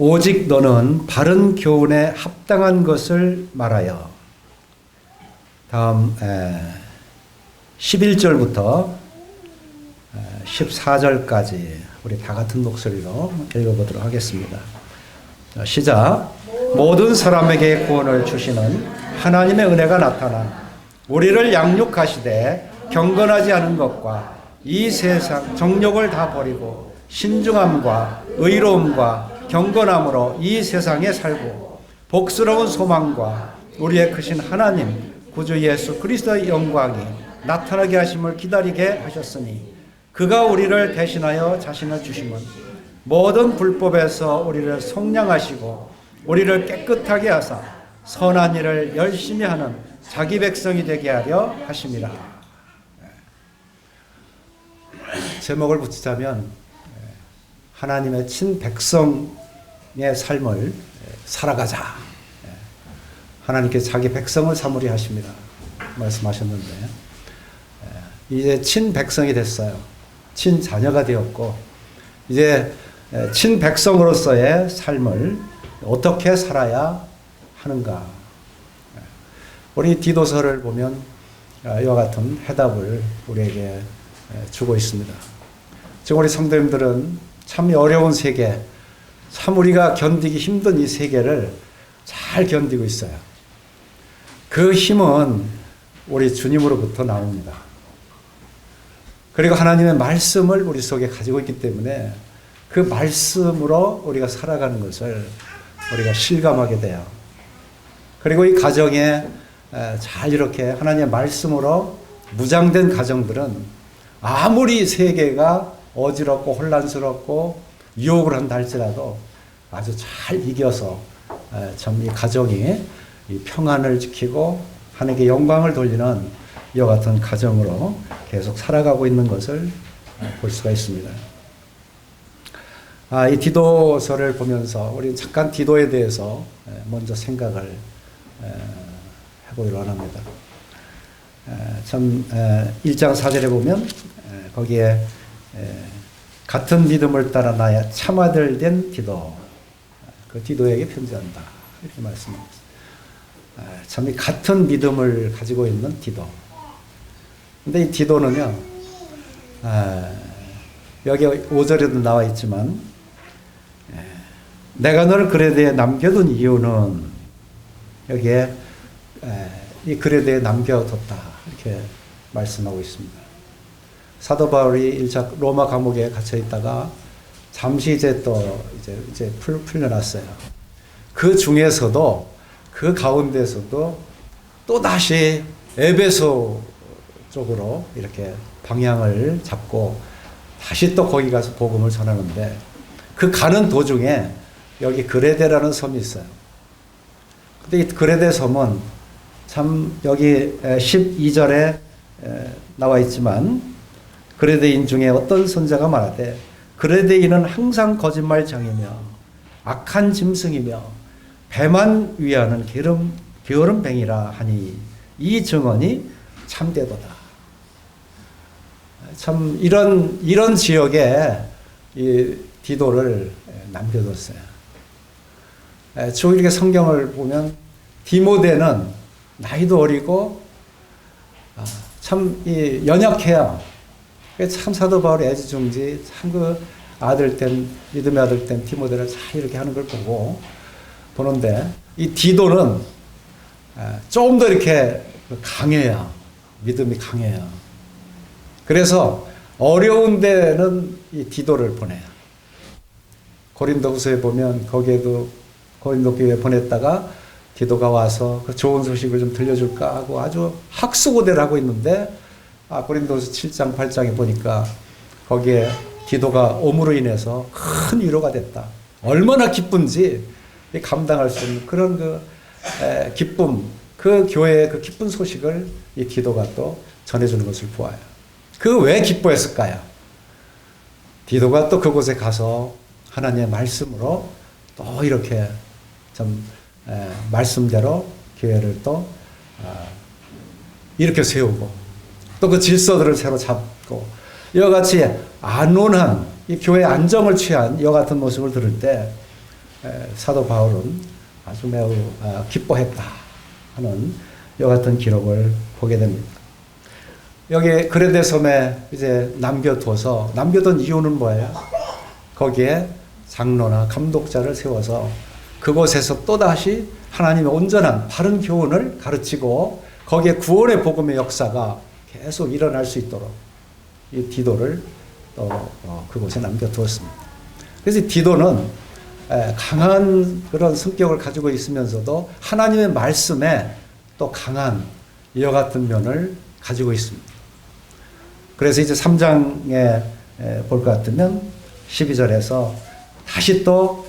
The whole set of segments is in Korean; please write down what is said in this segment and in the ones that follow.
오직 너는 바른 교훈에 합당한 것을 말하여. 다음 11절부터 14절까지 우리 다 같은 목소리로 읽어보도록 하겠습니다. 시작. 모든 사람에게 구원을 주시는 하나님의 은혜가 나타나 우리를 양육하시되 경건하지 않은 것과 이 세상 정욕을 다 버리고 신중함과 의로움과 경건함으로 이 세상에 살고 복스러운 소망과 우리의 크신 하나님 구주 예수 그리스도의 영광이 나타나게 하심을 기다리게 하셨으니 그가 우리를 대신하여 자신을 주심은 모든 불법에서 우리를 속량하시고 우리를 깨끗하게 하사 선한 일을 열심히 하는 자기 백성이 되게 하려 하심이라. 제목을 붙이자면 하나님의 친백성의 삶을 살아가자. 하나님께서 자기 백성을 삼으려 하십니다. 말씀하셨는데 이제 친백성이 됐어요. 친자녀가 되었고 이제 친백성으로서의 삶을 어떻게 살아야 하는가. 우리 디도서를 보면 이와 같은 해답을 우리에게 주고 있습니다. 지금 우리 성도님들은 참 어려운 세계, 참 우리가 견디기 힘든 이 세계를 잘 견디고 있어요. 그 힘은 우리 주님으로부터 나옵니다. 그리고 하나님의 말씀을 우리 속에 가지고 있기 때문에 그 말씀으로 우리가 살아가는 것을 우리가 실감하게 돼요. 그리고 이 가정에 잘 이렇게 하나님의 말씀으로 무장된 가정들은 아무리 세계가 어지럽고 혼란스럽고 유혹을 한다 할지라도 아주 잘 이겨서 참 이 가정이 이 평안을 지키고 하나님께 영광을 돌리는 이와 같은 가정으로 계속 살아가고 있는 것을 볼 수가 있습니다. 이 디도서를 보면서 우리는 잠깐 디도에 대해서 먼저 생각을 해보기로 합니다. 참 1장 4절에 보면 거기에 같은 믿음을 따라 나의 참아들 된 디도, 그 디도에게 편지한다 이렇게 말씀합니다. 참 이 같은 믿음을 가지고 있는 디도. 근데 이 디도는요, 여기 5절에도 나와 있지만 내가 너를 그레데에 남겨둔 이유는 여기에 이 그레데에 남겨뒀다 이렇게 말씀하고 있습니다. 사도 바울이 1차 로마 감옥에 갇혀 있다가 잠시 이제 또 이제 풀려났어요. 그 중에서도 그 가운데서도 또 다시 에베소 쪽으로 이렇게 방향을 잡고 다시 또 거기 가서 복음을 전하는데 그 가는 도중에 여기 그레데라는 섬이 있어요. 근데 이 그레데 섬은 참 여기 12절에 나와 있지만 그레데인 중에 어떤 선자가 말하되 그레데인은 항상 거짓말장이며 악한 짐승이며 배만 위하는 게으름뱅이라 하니 이 증언이 참되도다. 참 이런 지역에 이 디도를 남겨뒀어요. 쭉 이렇게 성경을 보면 디모데는 나이도 어리고 참 연약해요. 참 사도 바울의 애지중지 참 그 믿음의 아들 된 디모데를 잘 이렇게 하는 걸 보는데 이 디도는 조금 더 이렇게 강해요. 믿음이 강해요. 그래서 어려운 데는 이 디도를 보내요. 고린도후서에 보면 거기에도 고린도 교회에 보냈다가 디도가 와서 그 좋은 소식을 좀 들려줄까 하고 아주 학수고대를 하고 있는데 고린도후서 7장 8장에 보니까 거기에 디도가 오므로 인해서 큰 위로가 됐다. 얼마나 기쁜지 감당할 수 없는 그런 그 기쁨, 그 교회의 그 기쁜 소식을 이 디도가 또 전해주는 것을 보아요. 그 왜 기뻐했을까요? 디도가 또 그곳에 가서 하나님의 말씀으로 또 이렇게 좀 말씀대로 교회를 또 이렇게 세우고 또 그 질서들을 새로 잡고 이와 같이 안온한 이 교회 안정을 취한 이와 같은 모습을 들을 때 사도 바울은 아주 매우 기뻐했다 하는 이와 같은 기록을 보게 됩니다. 여기 그레데 섬에 이제 남겨둔 이유는 뭐예요? 거기에 장로나 감독자를 세워서 그곳에서 또다시 하나님의 온전한 바른 교훈을 가르치고 거기에 구원의 복음의 역사가 계속 일어날 수 있도록 이 디도를 또 그곳에 남겨두었습니다. 그래서 디도는 강한 그런 성격을 가지고 있으면서도 하나님의 말씀에 또 강한 이와 같은 면을 가지고 있습니다. 그래서 이제 3장에 볼 것 같으면 12절에서 다시 또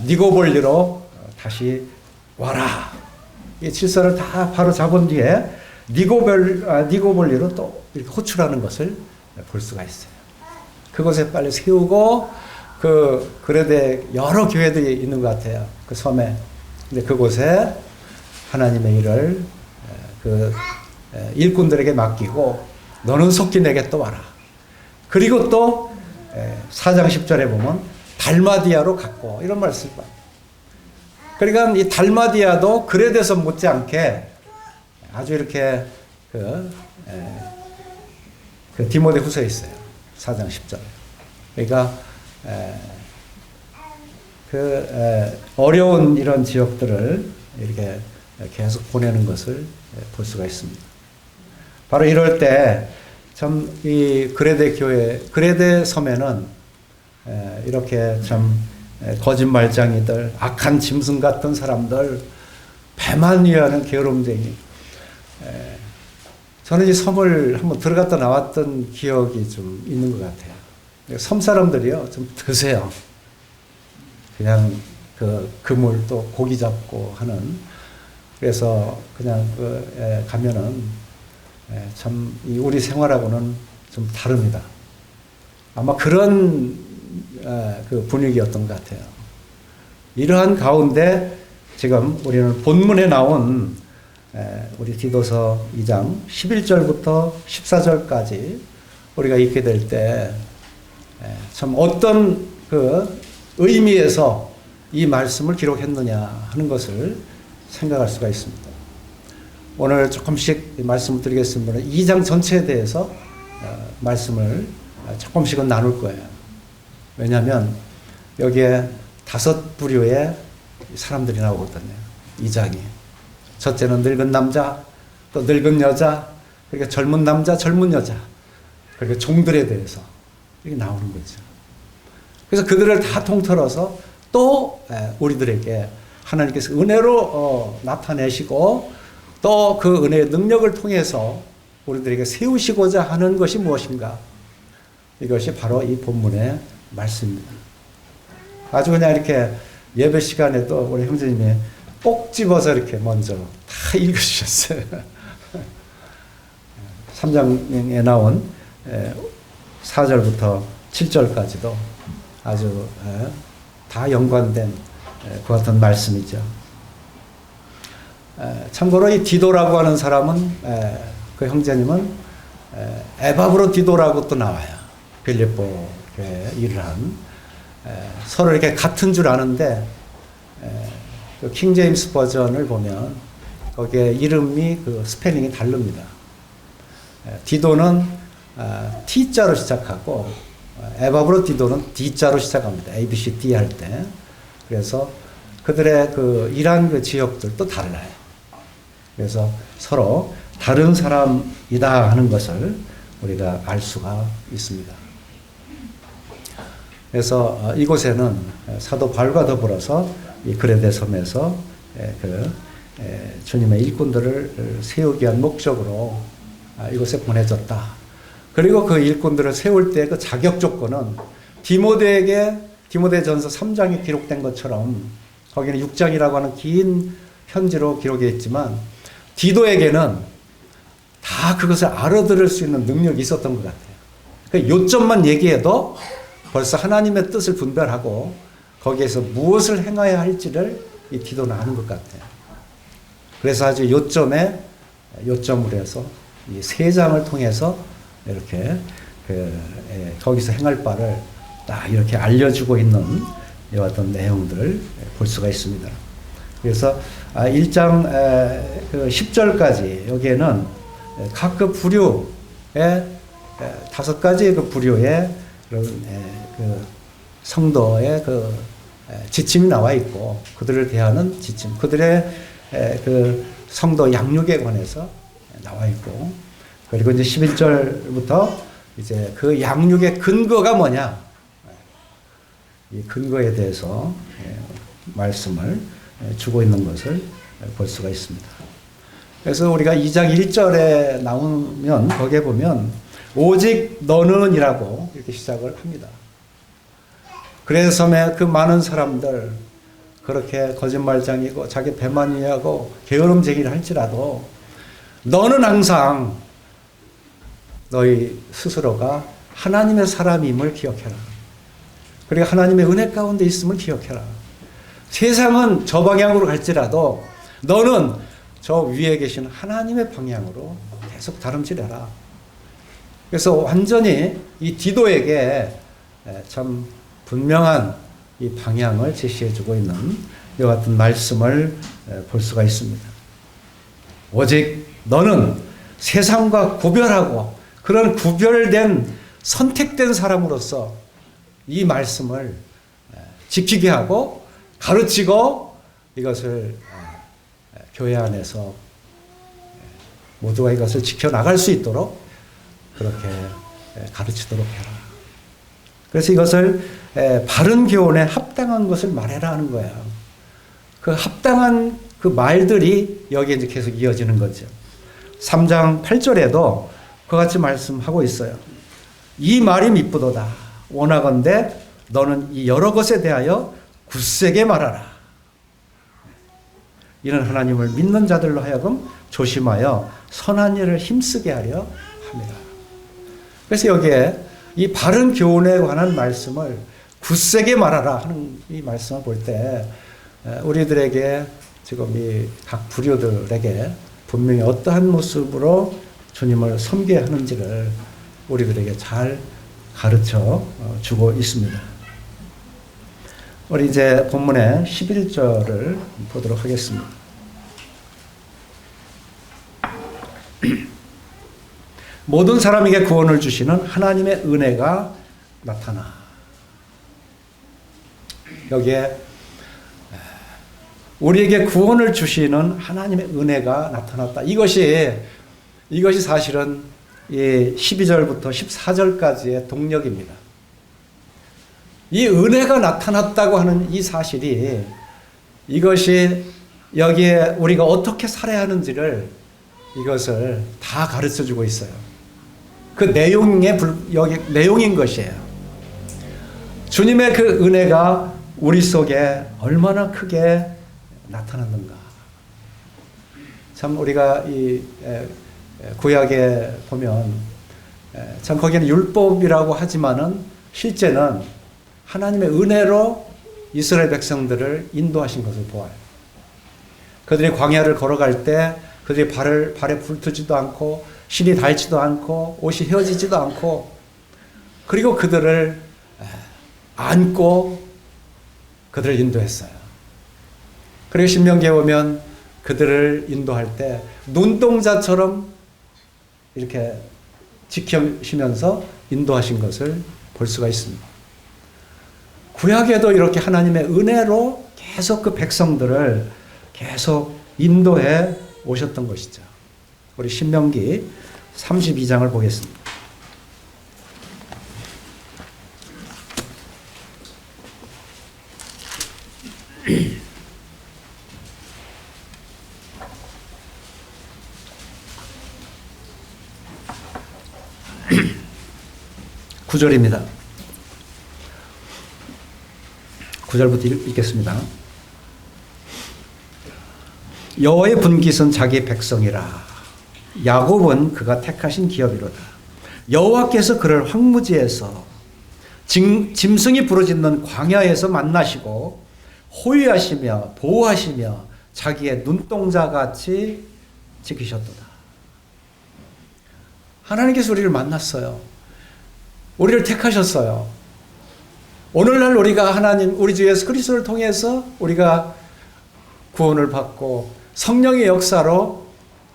니고볼리로 다시 와라. 이 질서를 다 바로 잡은 뒤에 니고볼리로 또 이렇게 호출하는 것을 볼 수가 있어요. 그곳에 빨리 세우고 그레데 여러 교회들이 있는 것 같아요. 그 섬에. 근데 그곳에 하나님의 일을 일꾼들에게 맡기고 너는 속히 내게 또 와라. 그리고 또 4장 10절에 보면 달마디아로 갔고 이런 말을 쓸 거예요. 그러니까 이 달마디아도 그레데서 못지않게 아주 이렇게 그 디모데 후서에 있어요. 4장 10절. 그러니까 어려운 이런 지역들을 이렇게 계속 보내는 것을 볼 수가 있습니다. 바로 이럴 때 참 이 그레데 섬에는 이렇게 참 거짓말쟁이들, 악한 짐승 같은 사람들, 배만 위하는 게으름쟁이. 저는 이 섬을 한번 들어갔다 나왔던 기억이 좀 있는 것 같아요. 섬 사람들이요, 좀 드세요. 그냥 그물 또 고기 잡고 하는. 그래서 그냥 가면은 참 우리 생활하고는 좀 다릅니다. 아마 그런 그 분위기였던 것 같아요. 이러한 가운데 지금 우리는 본문에 나온 우리 디도서 2장 11절부터 14절까지 우리가 읽게 될 때 참 어떤 그 의미에서 이 말씀을 기록했느냐 하는 것을 생각할 수가 있습니다. 오늘 조금씩 말씀을 드리겠습니다. 2장 전체에 대해서 말씀을 조금씩은 나눌 거예요. 왜냐하면 여기에 5부류의 사람들이 나오거든요. 2장이. 첫째는 늙은 남자, 또 늙은 여자, 그러니까 젊은 남자, 젊은 여자, 그리고 종들에 대해서 이렇게 나오는 거죠. 그래서 그들을 다 통틀어서 또 우리들에게 하나님께서 은혜로 나타내시고 또 그 은혜의 능력을 통해서 우리들에게 세우시고자 하는 것이 무엇인가? 이것이 바로 이 본문의 말씀입니다. 아주 그냥 이렇게 예배 시간에도 우리 형제님이 꼭 집어서 이렇게 먼저 다 읽어주셨어요. 3장에 나온 4절부터 7절까지도 아주 다 연관된 그 같은 말씀이죠. 참고로 이 디도라고 하는 사람은 그 형제님은 에바브로 디도라고 또 나와요. 빌립보에 일을 한 서로 이렇게 같은 줄 아는데 그 킹제임스 버전을 보면 거기에 이름이 그 스펠링이 다릅니다. 디도는 T자로 시작하고 에바브로 디도는 D자로 시작합니다. A, B, C, D 할 때. 그래서 그들의 그 일한 그 지역들도 달라요. 그래서 서로 다른 사람이다 하는 것을 우리가 알 수가 있습니다. 그래서 이곳에는 사도 바울과 더불어서 이 그레데 섬에서 주님의 일꾼들을 세우기 위한 목적으로 이곳에 보내졌다. 그리고 그 일꾼들을 세울 때 그 자격 조건은 디모데전서 3장에 기록된 것처럼 거기는 6장이라고 하는 긴 편지로 기록이 있지만 디도에게는 다 그것을 알아들을 수 있는 능력이 있었던 것 같아요. 그 요점만 얘기해도 벌써 하나님의 뜻을 분별하고 거기에서 무엇을 행해야 할지를 이 디도는 아는 것 같아요. 그래서 아주 요점으로 해서 이 3장을 통해서 이렇게 거기서 행할 바를 딱 이렇게 알려주고 있는 이와 같은 내용들을 볼 수가 있습니다. 그래서 1장 10절까지 여기에는 각 그 부류의 5가지 그 부류의 그런 그 성도의 그 지침이 나와 있고, 그들을 대하는 지침, 그들의 그 성도 양육에 관해서 나와 있고, 그리고 이제 11절부터 이제 그 양육의 근거가 뭐냐, 이 근거에 대해서 말씀을 주고 있는 것을 볼 수가 있습니다. 그래서 우리가 2장 1절에 나오면 거기에 보면 오직 너는 이라고 이렇게 시작을 합니다. 그래서 그 많은 사람들 그렇게 거짓말장이고 자기 배만 위하고 게으름쟁이를 할지라도 너는 항상 너희 스스로가 하나님의 사람임을 기억해라. 그리고 하나님의 은혜 가운데 있음을 기억해라. 세상은 저 방향으로 갈지라도 너는 저 위에 계신 하나님의 방향으로 계속 다름질해라. 그래서 완전히 이 디도에게 참 분명한 이 방향을 제시해주고 있는 이와 같은 말씀을 볼 수가 있습니다. 오직 너는 세상과 구별하고 그런 구별된 선택된 사람으로서 이 말씀을 지키게 하고 가르치고 이것을 교회 안에서 모두가 이것을 지켜나갈 수 있도록 그렇게 가르치도록 해라. 그래서 이것을 바른 교훈에 합당한 것을 말해라 하는 거예요. 그 합당한 그 말들이 여기에 이제 계속 이어지는 거죠. 3장 8절에도 그와 같이 말씀하고 있어요. 이 말이 미쁘도다. 원하건대 너는 이 여러 것에 대하여 굳세게 말하라. 이는 하나님을 믿는 자들로 하여금 조심하여 선한 일을 힘쓰게 하려 합니다. 그래서 여기에 이 바른 교훈에 관한 말씀을 굳세게 말하라 하는 이 말씀을 볼 때 우리들에게 지금 이 각 부류들에게 분명히 어떠한 모습으로 주님을 섬겨야 하는지를 우리들에게 잘 가르쳐 주고 있습니다. 우리 이제 본문의 11절을 보도록 하겠습니다. 모든 사람에게 구원을 주시는 하나님의 은혜가 나타나. 여기에 우리에게 구원을 주시는 하나님의 은혜가 나타났다. 이것이 사실은 이 12절부터 14절까지의 동력입니다. 이 은혜가 나타났다고 하는 이 사실이 이것이 여기에 우리가 어떻게 살아야 하는지를 이것을 다 가르쳐 주고 있어요. 그 내용인 것이에요. 주님의 그 은혜가 우리 속에 얼마나 크게 나타났는가. 참 우리가 이 구약에 보면 참 거기는 율법이라고 하지만은 실제는 하나님의 은혜로 이스라엘 백성들을 인도하신 것을 보아요. 그들이 광야를 걸어갈 때 그들이 발에 불트지도 않고 실이 닳지도 않고 옷이 휘어지지도 않고 그리고 그들을 안고 그들을 인도했어요. 그리고 신명기에 보면 그들을 인도할 때 눈동자처럼 이렇게 지키시면서 인도하신 것을 볼 수가 있습니다. 구약에도 이렇게 하나님의 은혜로 계속 그 백성들을 계속 인도해 오셨던 것이죠. 우리 신명기 32장을 보겠습니다. (9절입니다) 9절부터 읽겠습니다. 여호와의 분깃은 자기 백성이라. 야곱은 그가 택하신 기업이로다. 여호와께서 그를 황무지에서 짐승이 부르짖는 광야에서 만나시고 호위하시며 보호하시며 자기의 눈동자같이 지키셨도다. 하나님께서 우리를 만났어요. 우리를 택하셨어요. 오늘날 우리가 하나님, 우리 주 예수 그리스도를 통해서 우리가 구원을 받고 성령의 역사로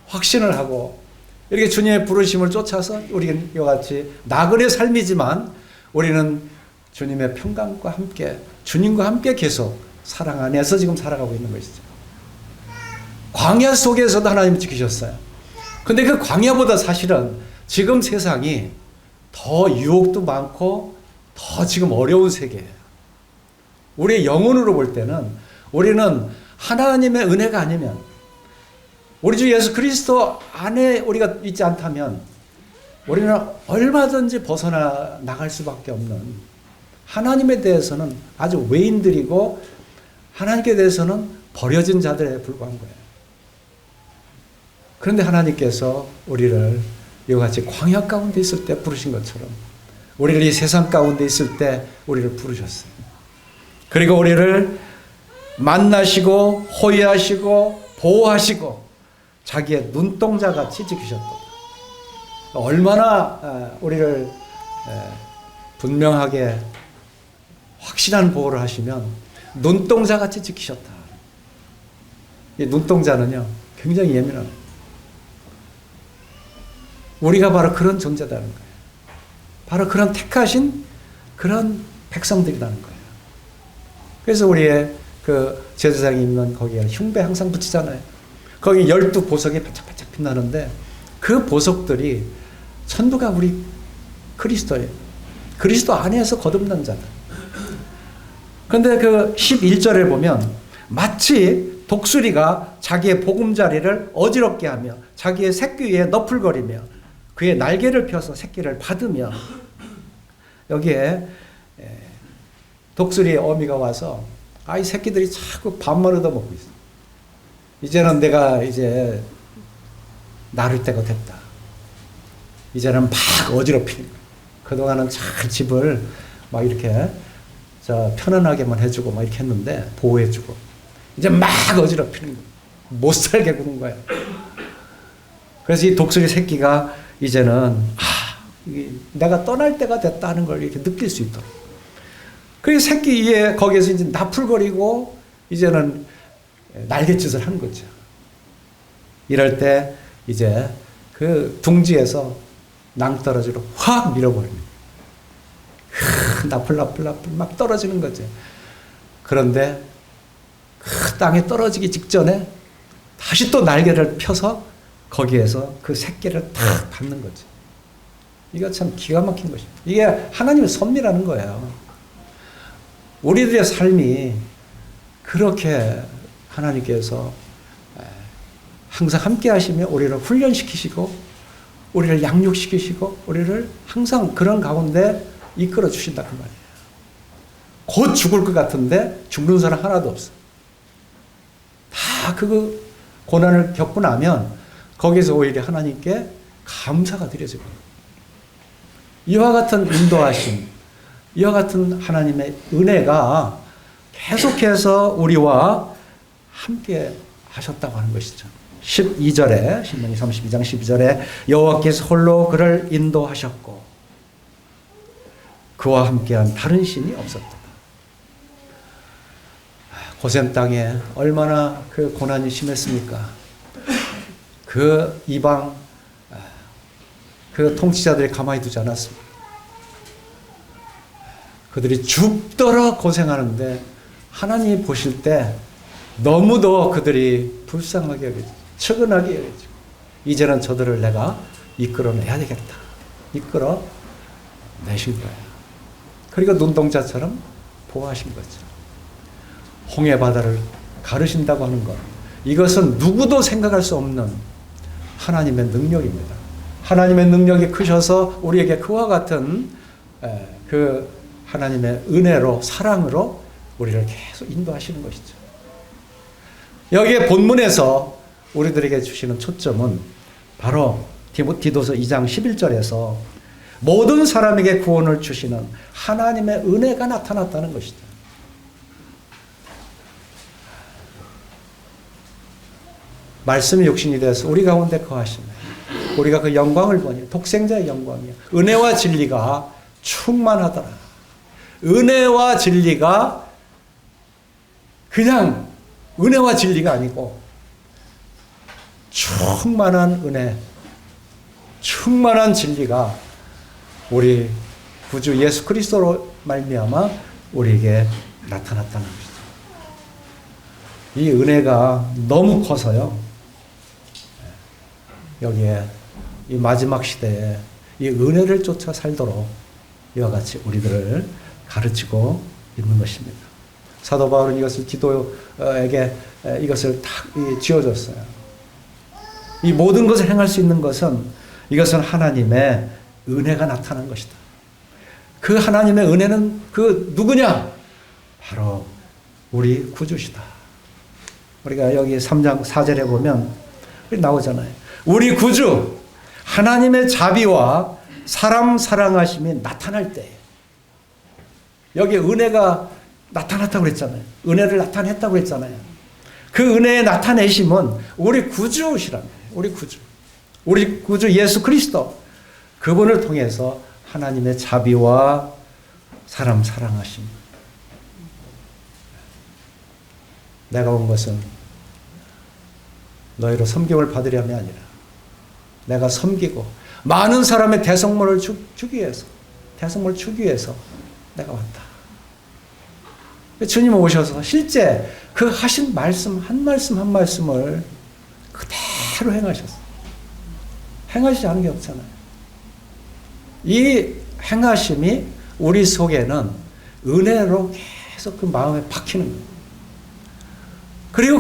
확신을 하고 이렇게 주님의 부르심을 쫓아서 우리는 이와 같이 나그네 삶이지만 우리는 주님의 평강과 함께 주님과 함께 계속 사랑 안에서 지금 살아가고 있는 것이죠. 광야 속에서도 하나님이 지키셨어요. 근데 그 광야보다 사실은 지금 세상이 더 유혹도 많고 더 지금 어려운 세계예요. 우리의 영혼으로 볼 때는 우리는 하나님의 은혜가 아니면 우리 주 예수 그리스도 안에 우리가 있지 않다면 우리는 얼마든지 벗어나 나갈 수밖에 없는 하나님에 대해서는 아주 외인들이고 하나님께 대해서는 버려진 자들에 불과한 거예요. 그런데 하나님께서 우리를 이와 같이 광야 가운데 있을 때 부르신 것처럼 우리를 이 세상 가운데 있을 때 우리를 부르셨어요. 그리고 우리를 만나시고 호위하시고 보호하시고 자기의 눈동자같이 지키셨다. 얼마나 우리를 분명하게 확실한 보호를 하시면 눈동자같이 지키셨다. 이 눈동자는요 굉장히 예민합니다. 우리가 바로 그런 존재라는 거예요. 바로 그런 택하신 그런 백성들이라는 거예요. 그래서 우리의 그 제사장이 입는 거기에 흉배 항상 붙이잖아요. 거기 12보석이 반짝반짝 빛나는데 그 보석들이 전부가 우리 그리스도예요. 그리스도 안에서 거듭난 자들. 그런데 그 11절에 보면 마치 독수리가 자기의 보금자리를 어지럽게 하며 자기의 새끼 위에 너풀거리며 그의 날개를 펴서 새끼를 받으며 여기에 독수리의 어미가 와서 이 새끼들이 자꾸 밥만 얻어먹고 있어. 이제는 내가 이제 나를 때가 됐다. 이제는 막 어지럽히는 거야. 그동안은 잘 집을 막 이렇게 편안하게만 해주고 막 이렇게 했는데 보호해주고 이제 막 어지럽히는 거야. 못 살게 구는 거야. 그래서 이 독수리 새끼가 이제는 내가 떠날 때가 됐다는 걸 이렇게 느낄 수 있도록. 그 새끼 위에 거기에서 이제 나풀거리고 이제는 날갯짓을 한 거죠. 이럴 때 이제 그 둥지에서 낭떠러지로 확 밀어버립니다. 나풀 막 떨어지는 거죠. 그런데 그 땅에 떨어지기 직전에 다시 또 날개를 펴서 거기에서 그 새끼를 탁 받는 거죠. 이거 참 기가 막힌 것입니다. 이게 하나님의 섭리라는 거예요. 우리들의 삶이 그렇게 하나님께서 항상 함께 하시며 우리를 훈련시키시고 우리를 양육시키시고 우리를 항상 그런 가운데 이끌어 주신다 그 말이에요. 곧 죽을 것 같은데 죽는 사람 하나도 없어. 다 그 고난을 겪고 나면 거기서 오히려 하나님께 감사가 드려지고 이와 같은 인도하심, 이와 같은 하나님의 은혜가 계속해서 우리와 함께 하셨다고 하는 것이죠. 12절에 신명기 32장 12절에 여호와께서 홀로 그를 인도하셨고 그와 함께한 다른 신이 없었다. 고센 땅에 얼마나 그 고난이 심했습니까? 그 이방 그 통치자들이 가만히 두지 않았습니다. 그들이 죽도록 고생하는데 하나님이 보실 때 너무도 그들이 불쌍하게 여기죠. 측은하게 여기죠. 이제는 저들을 내가 이끌어내야 되겠다. 이끌어 내신 거예요. 그리고 눈동자처럼 보호하신 거죠. 홍해 바다를 가르신다고 하는 것. 이것은 누구도 생각할 수 없는 하나님의 능력입니다. 하나님의 능력이 크셔서 우리에게 그와 같은 그 하나님의 은혜로 사랑으로 우리를 계속 인도하시는 것이죠. 여기에 본문에서 우리들에게 주시는 초점은 바로 디도서 2장 11절에서 모든 사람에게 구원을 주시는 하나님의 은혜가 나타났다는 것이죠. 말씀이 육신이 되어서 우리 가운데 거하시네. 우리가 그 영광을 보니 독생자의 영광이요 은혜와 진리가 충만하더라. 은혜와 진리가 그냥 은혜와 진리가 아니고 충만한 은혜, 충만한 진리가 우리 구주 예수 그리스도로 말미암아 우리에게 나타났다는 것이죠. 이 은혜가 너무 커서요. 여기에 이 마지막 시대에 이 은혜를 쫓아 살도록 이와 같이 우리들을 가르치고 있는 것입니다. 사도 바울은 이것을 디도에게 이것을 딱 쥐어줬어요. 이 모든 것을 행할 수 있는 것은 이것은 하나님의 은혜가 나타난 것이다. 그 하나님의 은혜는 그 누구냐? 바로 우리 구주시다. 우리가 여기 3장 4절에 보면 나오잖아요. 우리 구주 하나님의 자비와 사람 사랑하심이 나타날 때, 여기 은혜가 나타났다고 그랬잖아요. 은혜를 나타냈다고 그랬잖아요. 그 은혜의 나타내심은 우리 구주시라는 거예요. 우리 구주. 우리 구주 예수 그리스도. 그분을 통해서 하나님의 자비와 사람 사랑하심. 내가 온 것은 너희로 섬김을 받으려함이 아니라 내가 섬기고 많은 사람의 대성물을 주기 위해서, 대성물을 주기 위해서 내가 왔다. 주님 오셔서 실제 그 하신 말씀 한 말씀 한 말씀을 그대로 행하셨어요. 행하시지 않은 게 없잖아요. 이 행하심이 우리 속에는 은혜로 계속 그 마음에 박히는 거예요. 그리고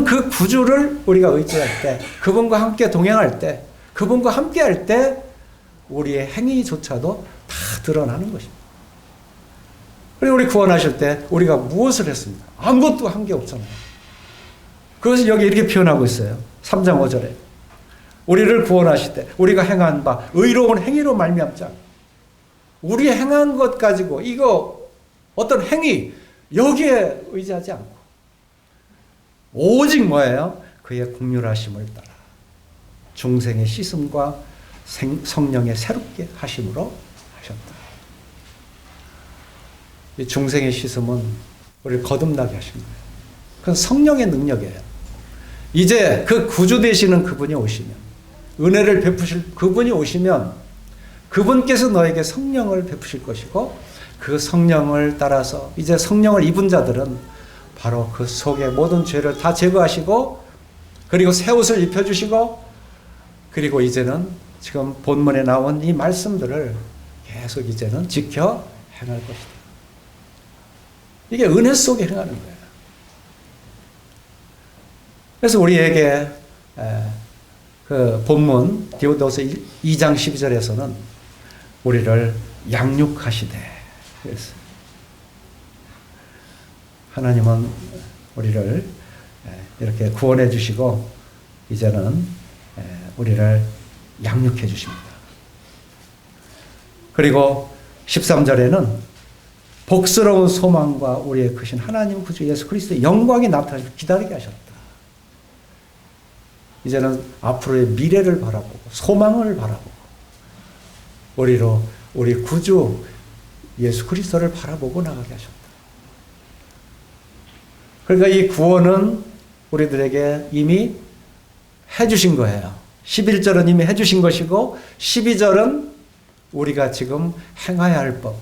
그 구주를 우리가 의지할 때, 그분과 함께 동행할 때, 그분과 함께 할 때 우리의 행위조차도 다 드러나는 것입니다. 그리고 우리 구원하실 때 우리가 무엇을 했습니까? 아무것도 한 게 없잖아요. 그것을 여기 이렇게 표현하고 있어요. 3장 5절에. 우리를 구원하실 때 우리가 행한 바 의로운 행위로 말미암지 않고, 우리 행한 것 가지고 이거 어떤 행위 여기에 의지하지 않고 오직 뭐예요? 그의 긍휼하심을 따라 중생의 씻음과 성령의 새롭게 하심으로 하셨다. 이 중생의 씻음은 우리를 거듭나게 하신 거예요. 그건 성령의 능력이에요. 이제 그 구주 되시는 그분이 오시면, 은혜를 베푸실 그분이 오시면 그분께서 너에게 성령을 베푸실 것이고, 그 성령을 따라서 이제 성령을 입은 자들은 바로 그 속에 모든 죄를 다 제거하시고, 그리고 새 옷을 입혀주시고, 그리고 이제는 지금 본문에 나온 이 말씀들을 계속 이제는 지켜 행할 것이다. 이게 은혜 속에 행하는 거예요. 그래서 우리에게 그 본문 디모데후서 2장 12절에서는 우리를 양육하시되 그랬어요. 하나님은 우리를 이렇게 구원해 주시고 이제는 우리를 양육해 주십니다. 그리고 13절에는 복스러운 소망과 우리의 크신 하나님 구주 예수 그리스도의 영광이 나타나기를 기다리게 하셨다. 이제는 앞으로의 미래를 바라보고 소망을 바라보고 우리 구주 예수 그리스도를 바라보고 나가게 하셨다. 그러니까 이 구원은 우리들에게 이미 해주신 거예요. 11절은 이미 해주신 것이고 12절은 우리가 지금 행해야 할 법,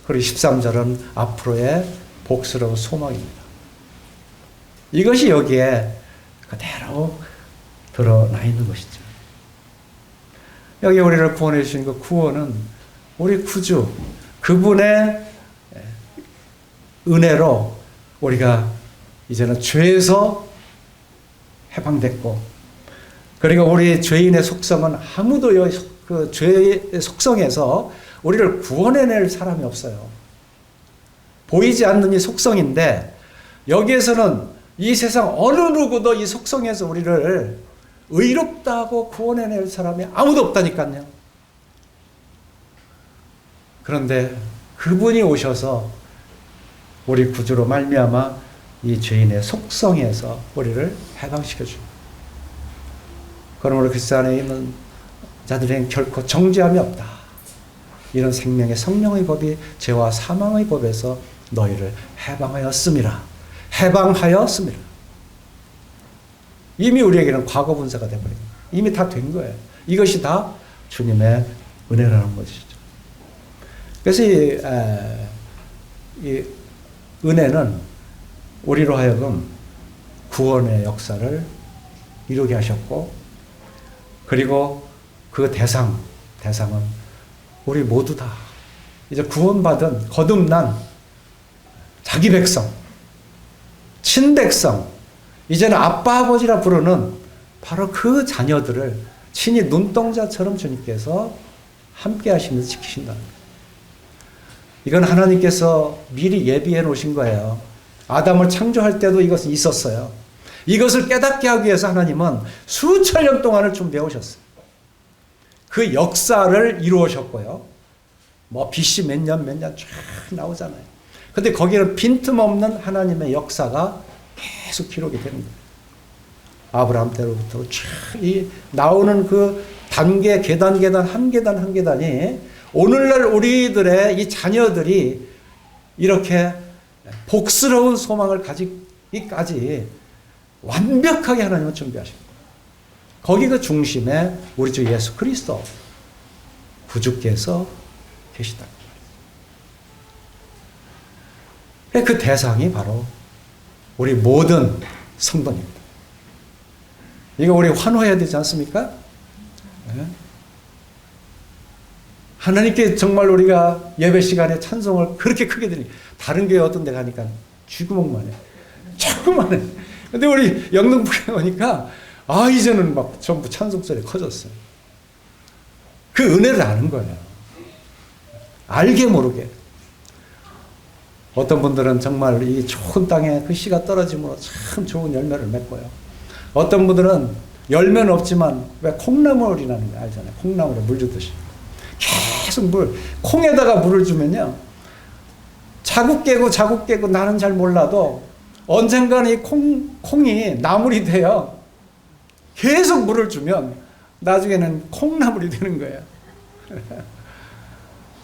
그리고 13절은 앞으로의 복스러운 소망입니다. 이것이 여기에 그대로 드러나 있는 것이죠. 여기 우리를 구원해 주신 그 구원은 우리 구주, 그분의 은혜로 우리가 이제는 죄에서 해방됐고, 그리고 우리 죄인의 속성은 아무도 그 죄의 속성에서 우리를 구원해낼 사람이 없어요. 보이지 않는 이 속성인데, 여기에서는 이 세상 어느 누구도 이 속성에서 우리를 의롭다고 구원해낼 사람이 아무도 없다니까요. 그런데 그분이 오셔서 우리 구주로 말미암아 이 죄인의 속성에서 우리를 해방시켜 줍니다. 그러므로 그리스도 안에 있는 자들에게는 결코 정죄함이 없다. 이런 생명의 성령의 법이 죄와 사망의 법에서 너희를 해방하였음이라. 해방하였음이라. 이미 우리에게는 과거 분사가 되어버린 거예요. 이미 다 된 거예요. 이것이 다 주님의 은혜라는 것이죠. 그래서 이 은혜는 우리로 하여금 구원의 역사를 이루게 하셨고, 그리고 그 대상은 우리 모두 다 이제 구원받은 거듭난 자기 백성, 친백성, 이제는 아빠 아버지라 부르는 바로 그 자녀들을 친히 눈동자처럼 주님께서 함께 하시면서 지키신다는 거예요. 이건 하나님께서 미리 예비해 놓으신 거예요. 아담을 창조할 때도 이것은 있었어요. 이것을 깨닫게 하기 위해서 하나님은 수천 년 동안을 준비해 오셨어요. 그 역사를 이루어셨고요. 뭐 BC 몇 년 쫙 나오잖아요. 근데 거기는 빈틈없는 하나님의 역사가 계속 기록이 되는 거예요. 아브라함 때로부터 이 나오는 그 단계, 계단 한 계단이 오늘날 우리들의 이 자녀들이 이렇게 복스러운 소망을 가지기까지 완벽하게 하나님은 준비하십니다. 거기 그 중심에 우리 주 예수 그리스도 구주께서 계시다. 그 대상이 바로 우리 모든 성도입니다. 이거 우리 환호해야 되지 않습니까? 네. 하나님께 정말 우리가 예배 시간에 찬송을 그렇게 크게 드리니, 다른 교회 어떤 데 가니까 쥐구멍만 해. 조그만 해. 근데 우리 영등포에 오니까 이제는 막 전부 찬송소리 커졌어요. 그 은혜를 아는 거예요. 알게 모르게. 어떤 분들은 정말 이 좋은 땅에 그 씨가 떨어짐으로 참 좋은 열매를 맺고요. 어떤 분들은 열매는 없지만 왜 콩나물이라는 거 알잖아요. 콩나물에 물 주듯이. 계속 콩에다가 물을 주면요. 자국 깨고 나는 잘 몰라도 언젠가는 이 콩이 나물이 돼요. 계속 물을 주면 나중에는 콩나물이 되는 거예요.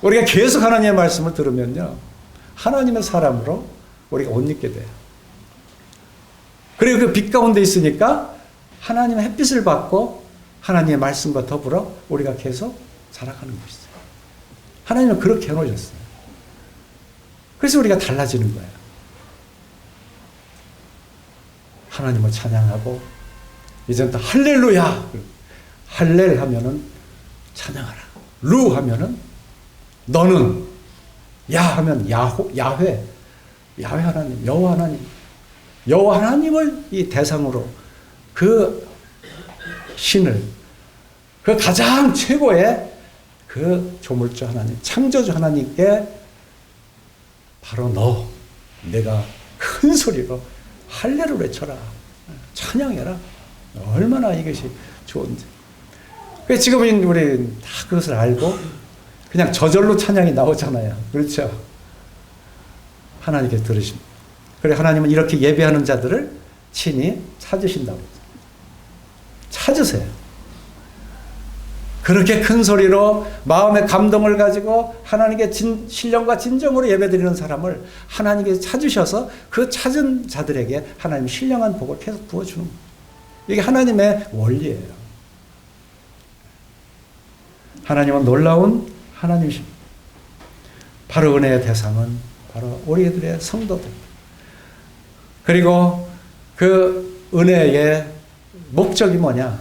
우리가 계속 하나님의 말씀을 들으면요. 하나님의 사람으로 우리가 옷 입게 돼요. 그리고 그 빛 가운데 있으니까 하나님의 햇빛을 받고 하나님의 말씀과 더불어 우리가 계속 살아가는 것이죠. 하나님은 그렇게 해놓으셨어요. 그래서 우리가 달라지는 거예요. 하나님을 찬양하고, 이제는 또 할렐루야! 할렐 하면은 찬양하라. 루 하면은 너는, 야 하면 야훼 하나님, 여호와 하나님을 이 대상으로 그 신을, 그 가장 최고의 그 조물주 하나님, 창조주 하나님께 바로 내가 큰 소리로 할례를 외쳐라. 찬양해라. 얼마나 이것이 좋은지. 지금 우리 다 그것을 알고 그냥 저절로 찬양이 나오잖아요. 그렇죠? 하나님께 들으십니다. 그래, 하나님은 이렇게 예배하는 자들을 친히 찾으신다고. 찾으세요. 그렇게 큰 소리로 마음의 감동을 가지고 하나님께 신령과 진정으로 예배드리는 사람을 하나님께 찾으셔서 그 찾은 자들에게 하나님 신령한 복을 계속 부어주는 거예요. 이게 하나님의 원리예요. 하나님은 놀라운 하나님이십니다. 바로 은혜의 대상은 바로 우리들의 성도들입니다. 그리고 그 은혜의 목적이 뭐냐?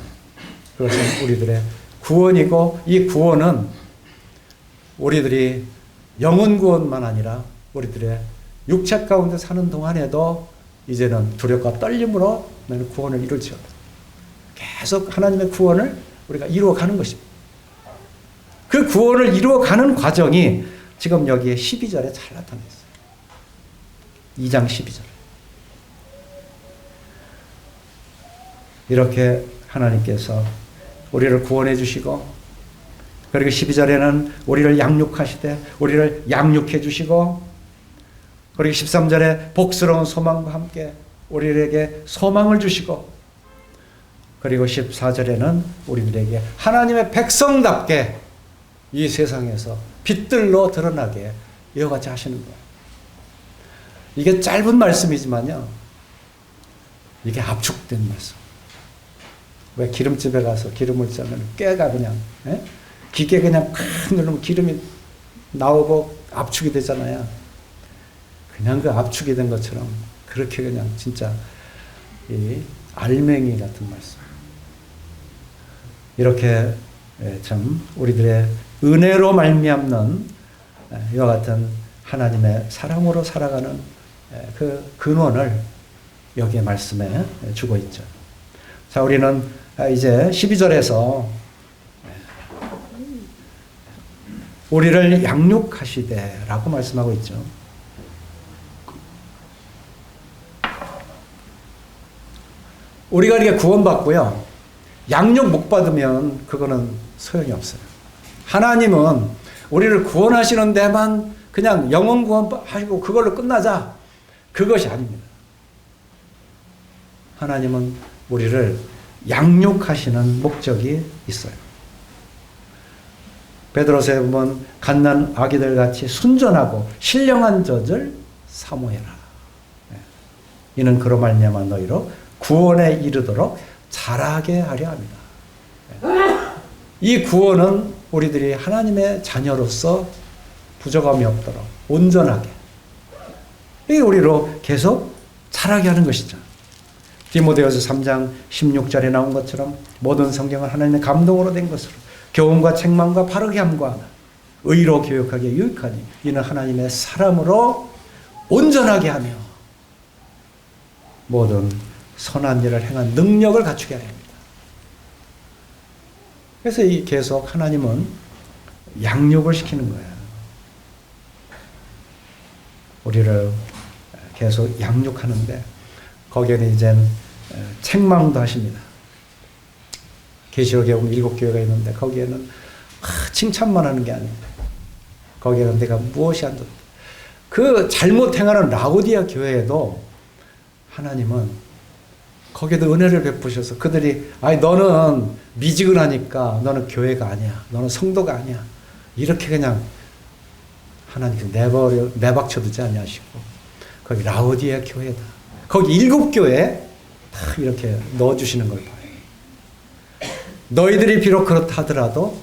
그것은 우리들의 구원이고, 이 구원은 우리들이 영혼 구원만 아니라 우리들의 육체 가운데 사는 동안에도 이제는 두려움과 떨림으로 나는 구원을 이룰지어다. 계속 하나님의 구원을 우리가 이루어가는 것입니다. 그 구원을 이루어가는 과정이 지금 여기에 12절에 잘 나타나 있어요. 2장 12절. 이렇게 하나님께서 우리를 구원해 주시고, 그리고 12절에는 우리를 양육하시되 우리를 양육해 주시고, 그리고 13절에 복스러운 소망과 함께 우리에게 소망을 주시고, 그리고 14절에는 우리들에게 하나님의 백성답게 이 세상에서 빛들로 드러나게 이와 같이 하시는 거예요. 이게 짧은 말씀이지만요, 이게 압축된 말씀. 왜 기름집에 가서 기름을 짜면 깨가 그냥, 기계 그냥 팍 누르면 기름이 나오고 압축이 되잖아요. 그냥 그 압축이 된 것처럼 그렇게 그냥 진짜 이 알맹이 같은 말씀. 이렇게 참 우리들의 은혜로 말미암는 이와 같은 하나님의 사랑으로 살아가는 그 근원을 여기에 말씀에 주고 있죠. 자, 우리는 이제 12절에서 우리를 양육하시되라고 말씀하고 있죠. 우리가 이렇게 구원받고요, 양육 못 받으면 그거는 소용이 없어요. 하나님은 우리를 구원하시는 데만 그냥 영원 구원하시고 그걸로 끝나자, 그것이 아닙니다. 하나님은 우리를 양육하시는 목적이 있어요. 베드로서에 보면 갓난 아기들 같이 순전하고 신령한 젖을 사모해라. 이는 그로 말미암아 너희로 구원에 이르도록 자라게 하려 합니다. 이 구원은 우리들이 하나님의 자녀로서 부족함이 없도록 온전하게, 이게 우리로 계속 자라게 하는 것이죠. 디모데후서 3장 16절에 나온 것처럼 모든 성경은 하나님의 감동으로 된 것으로 교훈과 책망과 바르게 함과 의로 교육하기에 유익하니 이는 하나님의 사람으로 온전하게 하며 모든 선한 일을 행한 능력을 갖추게 하려 합니다. 그래서 이 계속 하나님은 양육을 시키는 거예요. 우리를 계속 양육하는데 거기에는 이젠 책망도 하십니다. 계시록에 보면 7교회가 있는데 거기에는 칭찬만 하는 게 아닙니다. 거기에는 내가 무엇이 안 좋다. 그 잘못 행하는 라오디아 교회에도 하나님은 거기에도 은혜를 베푸셔서 그들이 너는 미지근하니까 너는 교회가 아니야. 너는 성도가 아니야. 이렇게 그냥 하나님 내박쳐두지 아니하시고 거기 라오디아 교회다. 거기 7교회 다 이렇게 넣어주시는 걸 봐요. 너희들이 비록 그렇다 하더라도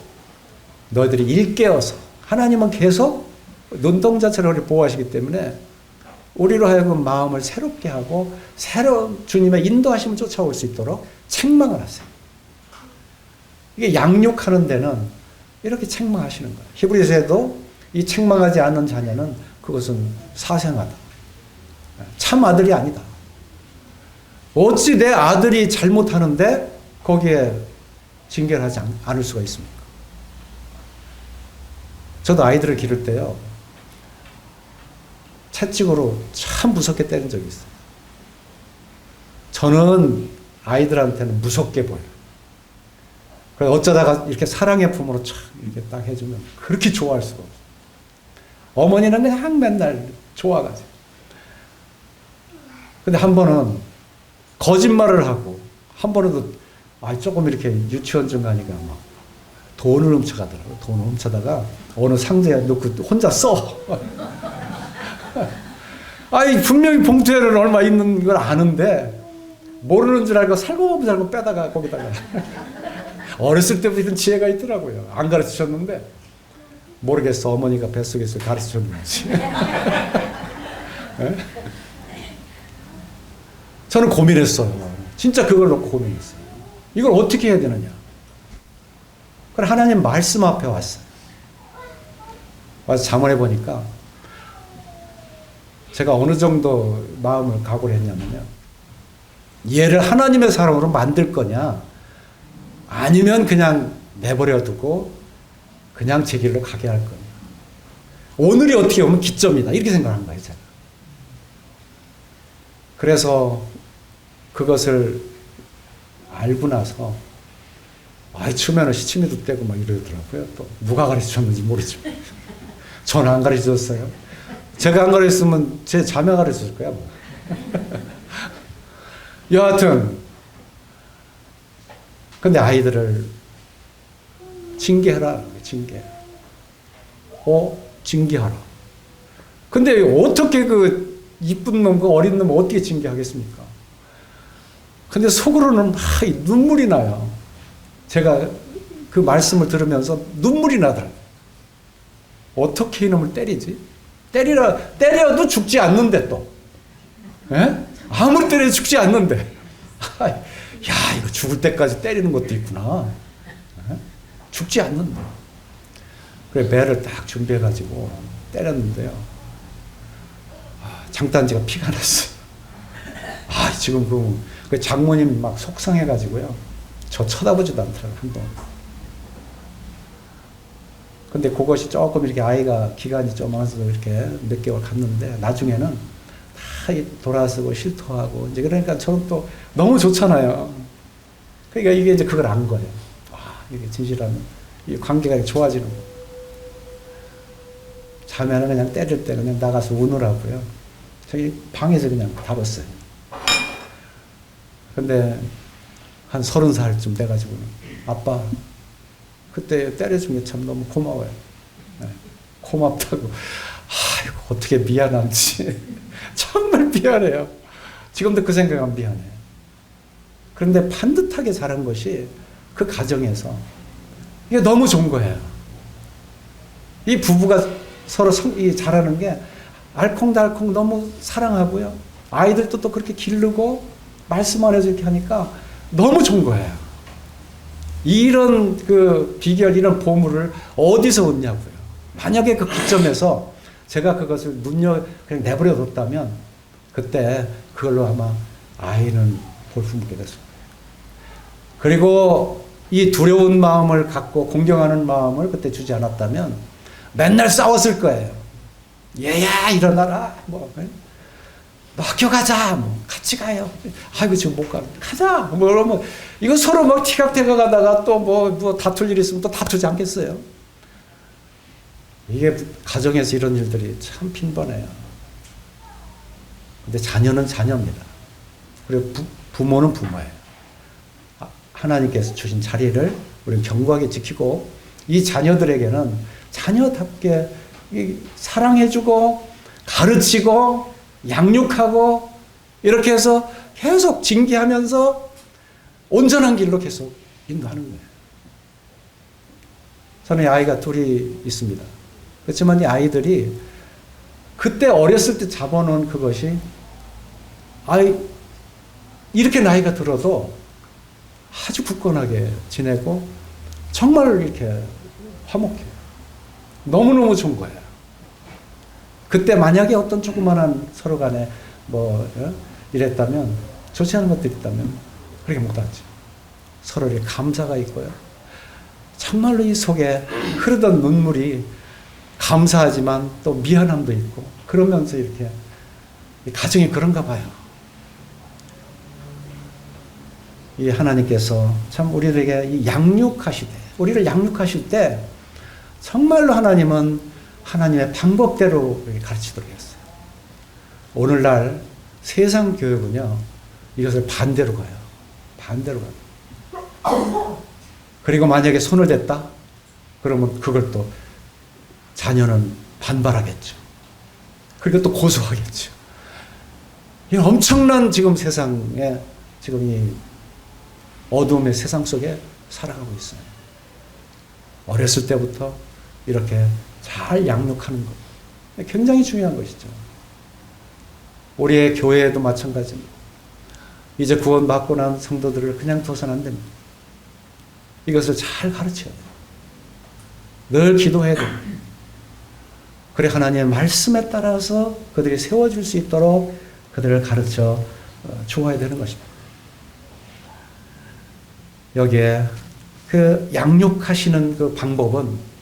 너희들이 일깨어서 하나님은 계속 눈동자처럼 우리를 보호하시기 때문에 우리로 하여금 마음을 새롭게 하고 새로운 주님의 인도하심을 쫓아올 수 있도록 책망을 하세요. 이게 양육하는 데는 이렇게 책망하시는 거예요. 히브리서에도 이 책망하지 않는 자녀는 그것은 사생아다. 참 아들이 아니다. 어찌 내 아들이 잘못하는데 거기에 징계를 하지 않을 수가 있습니까? 저도 아이들을 기를 때요, 채찍으로 참 무섭게 때린 적이 있어요. 저는 아이들한테는 무섭게 보여요. 그래서 어쩌다가 이렇게 사랑의 품으로 촥 이렇게 딱 해주면 그렇게 좋아할 수가 없어요. 어머니는 그냥 맨날 좋아가지고. 근데 한 번은 거짓말을 하고, 한 번은 조금 이렇게 유치원 중간이가 막 돈을 훔쳐가더라고요. 돈을 훔쳐다가 어느 상자에 넣고 혼자 써. 분명히 봉투에는 얼마 있는 걸 아는데 모르는 줄 알고 살고살고 빼다가 거기다가. 어렸을 때부터 이런 지혜가 있더라고요. 안 가르치셨는데 모르겠어. 어머니가 뱃속에서 가르치셨는지. 네? 저는 고민했어요. 진짜 그걸 놓고 고민했어요. 이걸 어떻게 해야 되느냐. 그래 하나님 말씀 앞에 왔어요. 와서 잠을 해보니까 제가 어느 정도 마음을 각오를 했냐면요, 얘를 하나님의 사람으로 만들 거냐 아니면 그냥 내버려 두고 그냥 제 길로 가게 할 거냐. 오늘이 어떻게 보면 기점이다 이렇게 생각한 거예요. 제가. 그래서 그것을 알고 나서 처음에는 시치미도 떼고 막 이러더라고요. 또 누가 가르쳐줬는지 모르지만 저는 안 가르쳐줬어요. 제가 안 가르쳤으면 제 자매 가르쳐줄 거야 뭐. 여하튼 근데 아이들을 징계해라. 징계. 징계하라. 근데 어떻게 그 이쁜 놈, 그 어린 놈 어떻게 징계하겠습니까? 근데 속으로는 막 눈물이 나요. 제가 그 말씀을 들으면서 눈물이 나더라고요. 어떻게 이놈을 때리지? 때려도 죽지 않는데 또. 예? 아무리 때려도 죽지 않는데. 야, 이거 죽을 때까지 때리는 것도 있구나. 예? 죽지 않는데. 그래, 배를 딱 준비해가지고 때렸는데요. 장단지가 피가 났어요. 지금 그 장모님 막 속상해가지고요. 저 쳐다보지도 않더라고요, 한 번. 근데 그것이 조금 이렇게 아이가 기간이 좀 와서 이렇게 몇 개월 갔는데, 나중에는 다 돌아서고 실토하고, 이제 그러니까 저는 또 너무 좋잖아요. 그러니까 이게 이제 그걸 안 거예요. 이게 진실하면, 이 관계가 좋아지는 거. 자면은 그냥 때릴 때 그냥 나가서 우느라고요. 저기 방에서 그냥 다뤘어요. 근데 한 30살쯤 돼가지고는, 아빠, 그때 때려준 게 참 너무 고마워요. 네, 고맙다고. 이거 어떻게 미안한지. 정말 미안해요. 지금도 그 생각하면 미안해요. 그런데 반듯하게 자란 것이 그 가정에서 이게 너무 좋은 거예요. 이 부부가 서로 자라는 게 알콩달콩 너무 사랑하고요. 아이들도 또 그렇게 기르고 말씀 안에서 이렇게 하니까 너무 좋은 거예요. 이런 그 비결, 이런 보물을 어디서 얻냐고요. 만약에 그 기점에서 제가 그것을 그냥 내버려 뒀다면 그때 그걸로 아마 아이는 볼품게 됐을 거예요. 그리고 이 두려운 마음을 갖고 공경하는 마음을 그때 주지 않았다면 맨날 싸웠을 거예요. 얘야 일어나라, 뭐 학교 가자, 뭐 같이 가요. 아이고 지금 못 가. 가자. 뭐 그러면 이거 서로 막 티격태격 하다가 또 뭐 다툴 일 있으면 또 다투지 않겠어요? 이게 가정에서 이런 일들이 참 빈번해요. 근데 자녀는 자녀입니다. 그리고 부모는 부모예요. 하나님께서 주신 자리를 우리는 견고하게 지키고, 이 자녀들에게는 자녀답게 사랑해주고 가르치고 양육하고 이렇게 해서 계속 징계하면서 온전한 길로 계속 인도하는 거예요. 저는 아이가 둘이 있습니다. 그렇지만 이 아이들이 그때 어렸을 때 잡아놓은 그것이 이렇게 나이가 들어도 아주 굳건하게 지내고 정말 이렇게 화목해요. 너무너무 좋은 거예요. 그때 만약에 어떤 조그만한 서로 간에 이랬다면, 좋지 않은 것들이 있다면 그렇게 못하죠. 서로 이렇게 감사가 있고요. 정말로 이 속에 흐르던 눈물이 감사하지만 또 미안함도 있고, 그러면서 이렇게 가정이 그런가 봐요. 이 하나님께서 참 우리에게 우리를 양육하실 때 정말로 하나님은 하나님의 방법대로 가르치도록 했어요. 오늘날 세상 교육은요, 이것을 반대로 가요. 반대로 가요. 그리고 만약에 손을 댔다? 그러면 그걸 또 자녀는 반발하겠죠. 그리고 또 고소하겠죠. 이 엄청난 지금 세상에, 지금 이 어둠의 세상 속에 살아가고 있어요. 어렸을 때부터 이렇게 잘 양육하는 것, 굉장히 중요한 것이죠. 우리의 교회에도 마찬가지입니다. 이제 구원받고 난 성도들을 그냥 둬서는 안 됩니다. 이것을 잘 가르쳐야 돼요. 늘 기도해야 됩니다. 그래 하나님의 말씀에 따라서 그들이 세워질 수 있도록 그들을 가르쳐 주어야 되는 것입니다. 여기에 그 양육하시는 그 방법은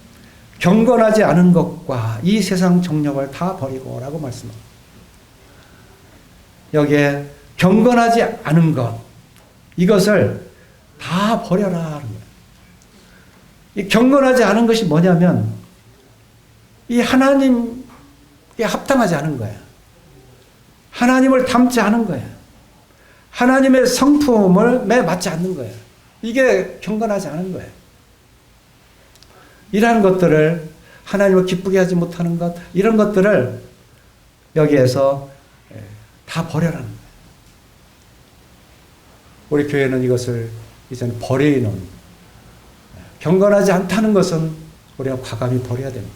경건하지 않은 것과 이 세상 정력을 다 버리고 라고 말씀합니다. 여기에 경건하지 않은 것, 이것을 다 버려라 하는 거예요. 이 경건하지 않은 것이 뭐냐면 이 하나님께 합당하지 않은 거예요. 하나님을 닮지 않은 거예요. 하나님의 성품에 맞지 않는 거예요. 이게 경건하지 않은 거예요. 이러한 것들을 하나님을 기쁘게 하지 못하는 것, 이런 것들을 여기에서 다 버려라는 거예요. 우리 교회는 이것을 이제는 버리는, 경건하지 않다는 것은 우리가 과감히 버려야 됩니다.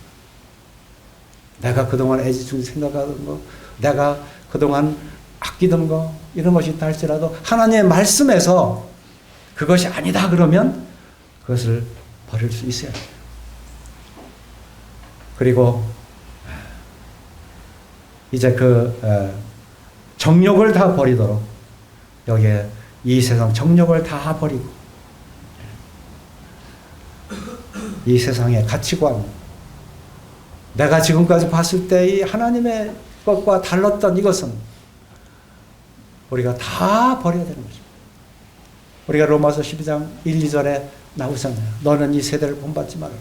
내가 그동안 애지중지 생각하던 거, 내가 그동안 아끼던 거, 이런 것이 있다 할지라도 하나님의 말씀에서 그것이 아니다 그러면 그것을 버릴 수 있어야 돼요. 그리고 이제 정욕을 다 버리도록, 여기에 이 세상 정욕을 다 버리고 이 세상의 가치관, 내가 지금까지 봤을 때 이 하나님의 것과 달랐던 이것은 우리가 다 버려야 되는 것입니다. 우리가 로마서 12장 1, 2절에 나오잖아요. 너는 이 세대를 본받지 말아라.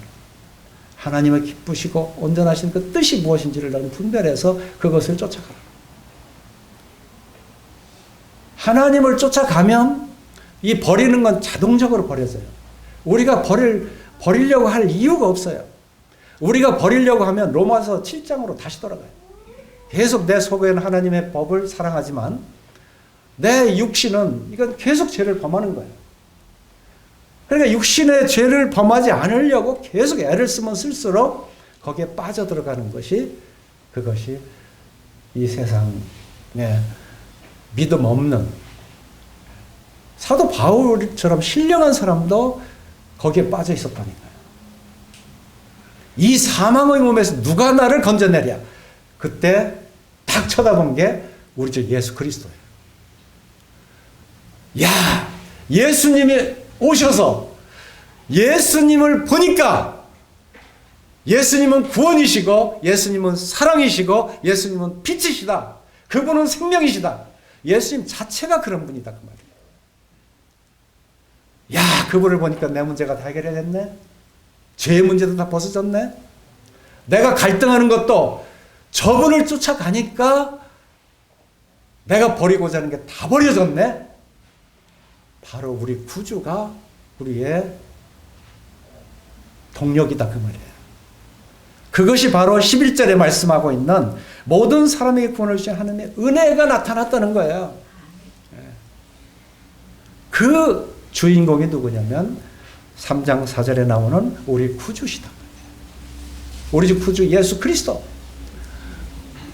하나님을 기쁘시고 온전하신 그 뜻이 무엇인지를 너는 분별해서 그것을 쫓아가라. 하나님을 쫓아가면 이 버리는 건 자동적으로 버려져요. 우리가 버리려고 할 이유가 없어요. 우리가 버리려고 하면 로마서 7장으로 다시 돌아가요. 계속 내 속에는 하나님의 법을 사랑하지만 내 육신은 이건 계속 죄를 범하는 거예요. 그러니까 육신의 죄를 범하지 않으려고 계속 애를 쓰면 쓸수록 거기에 빠져들어가는 것이, 그것이 이 세상에 믿음 없는, 사도 바울처럼 신령한 사람도 거기에 빠져 있었다니까요. 이 사망의 몸에서 누가 나를 건져내랴. 그때 딱 쳐다본 게 우리 주 예수 그리스도예요. 야, 예수님이 오셔서 예수님을 보니까 예수님은 구원이시고 예수님은 사랑이시고 예수님은 빛이시다. 그분은 생명이시다. 예수님 자체가 그런 분이다 그 말이에요. 야, 그분을 보니까 내 문제가 다 해결이 됐네. 죄의 문제도 다 벗어졌네. 내가 갈등하는 것도 저분을 쫓아가니까 내가 버리고자 하는 게 다 버려졌네. 바로 우리 구주가 우리의 동력이다 그 말이에요. 그것이 바로 11절에 말씀하고 있는 모든 사람에게 구원을 주신 하나님의 은혜가 나타났다는 거예요. 그 주인공이 누구냐면 3장 4절에 나오는 우리 구주시다. 우리 주 구주 예수 그리스도.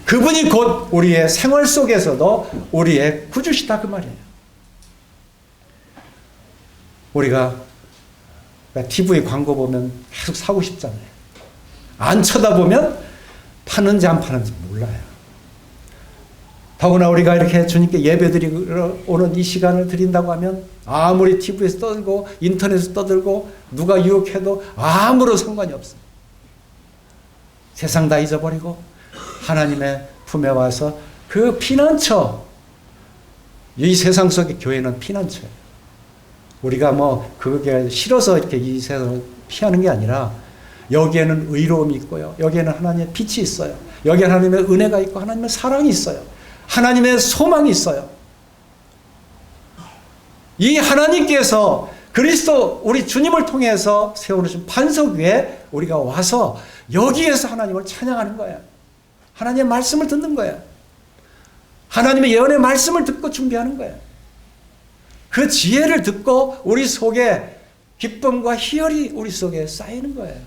그분이 곧 우리의 생활 속에서도 우리의 구주시다 그 말이에요. 우리가 TV 광고 보면 계속 사고 싶잖아요. 안 쳐다보면 파는지 안 파는지 몰라요. 더구나 우리가 이렇게 주님께 예배드리러 오는 이 시간을 드린다고 하면 아무리 TV에서 떠들고 인터넷에서 떠들고 누가 유혹해도 아무런 상관이 없어요. 세상 다 잊어버리고 하나님의 품에 와서 그 피난처, 이 세상 속의 교회는 피난처예요. 우리가 그게 싫어서 이렇게 이 세상을 피하는 게 아니라 여기에는 의로움이 있고요. 여기에는 하나님의 빛이 있어요. 여기에 하나님의 은혜가 있고 하나님의 사랑이 있어요. 하나님의 소망이 있어요. 이 하나님께서 그리스도 우리 주님을 통해서 세워놓으신 반석 위에 우리가 와서 여기에서 하나님을 찬양하는 거예요. 하나님의 말씀을 듣는 거예요. 하나님의 예언의 말씀을 듣고 준비하는 거예요. 그 지혜를 듣고 우리 속에 기쁨과 희열이 우리 속에 쌓이는 거예요.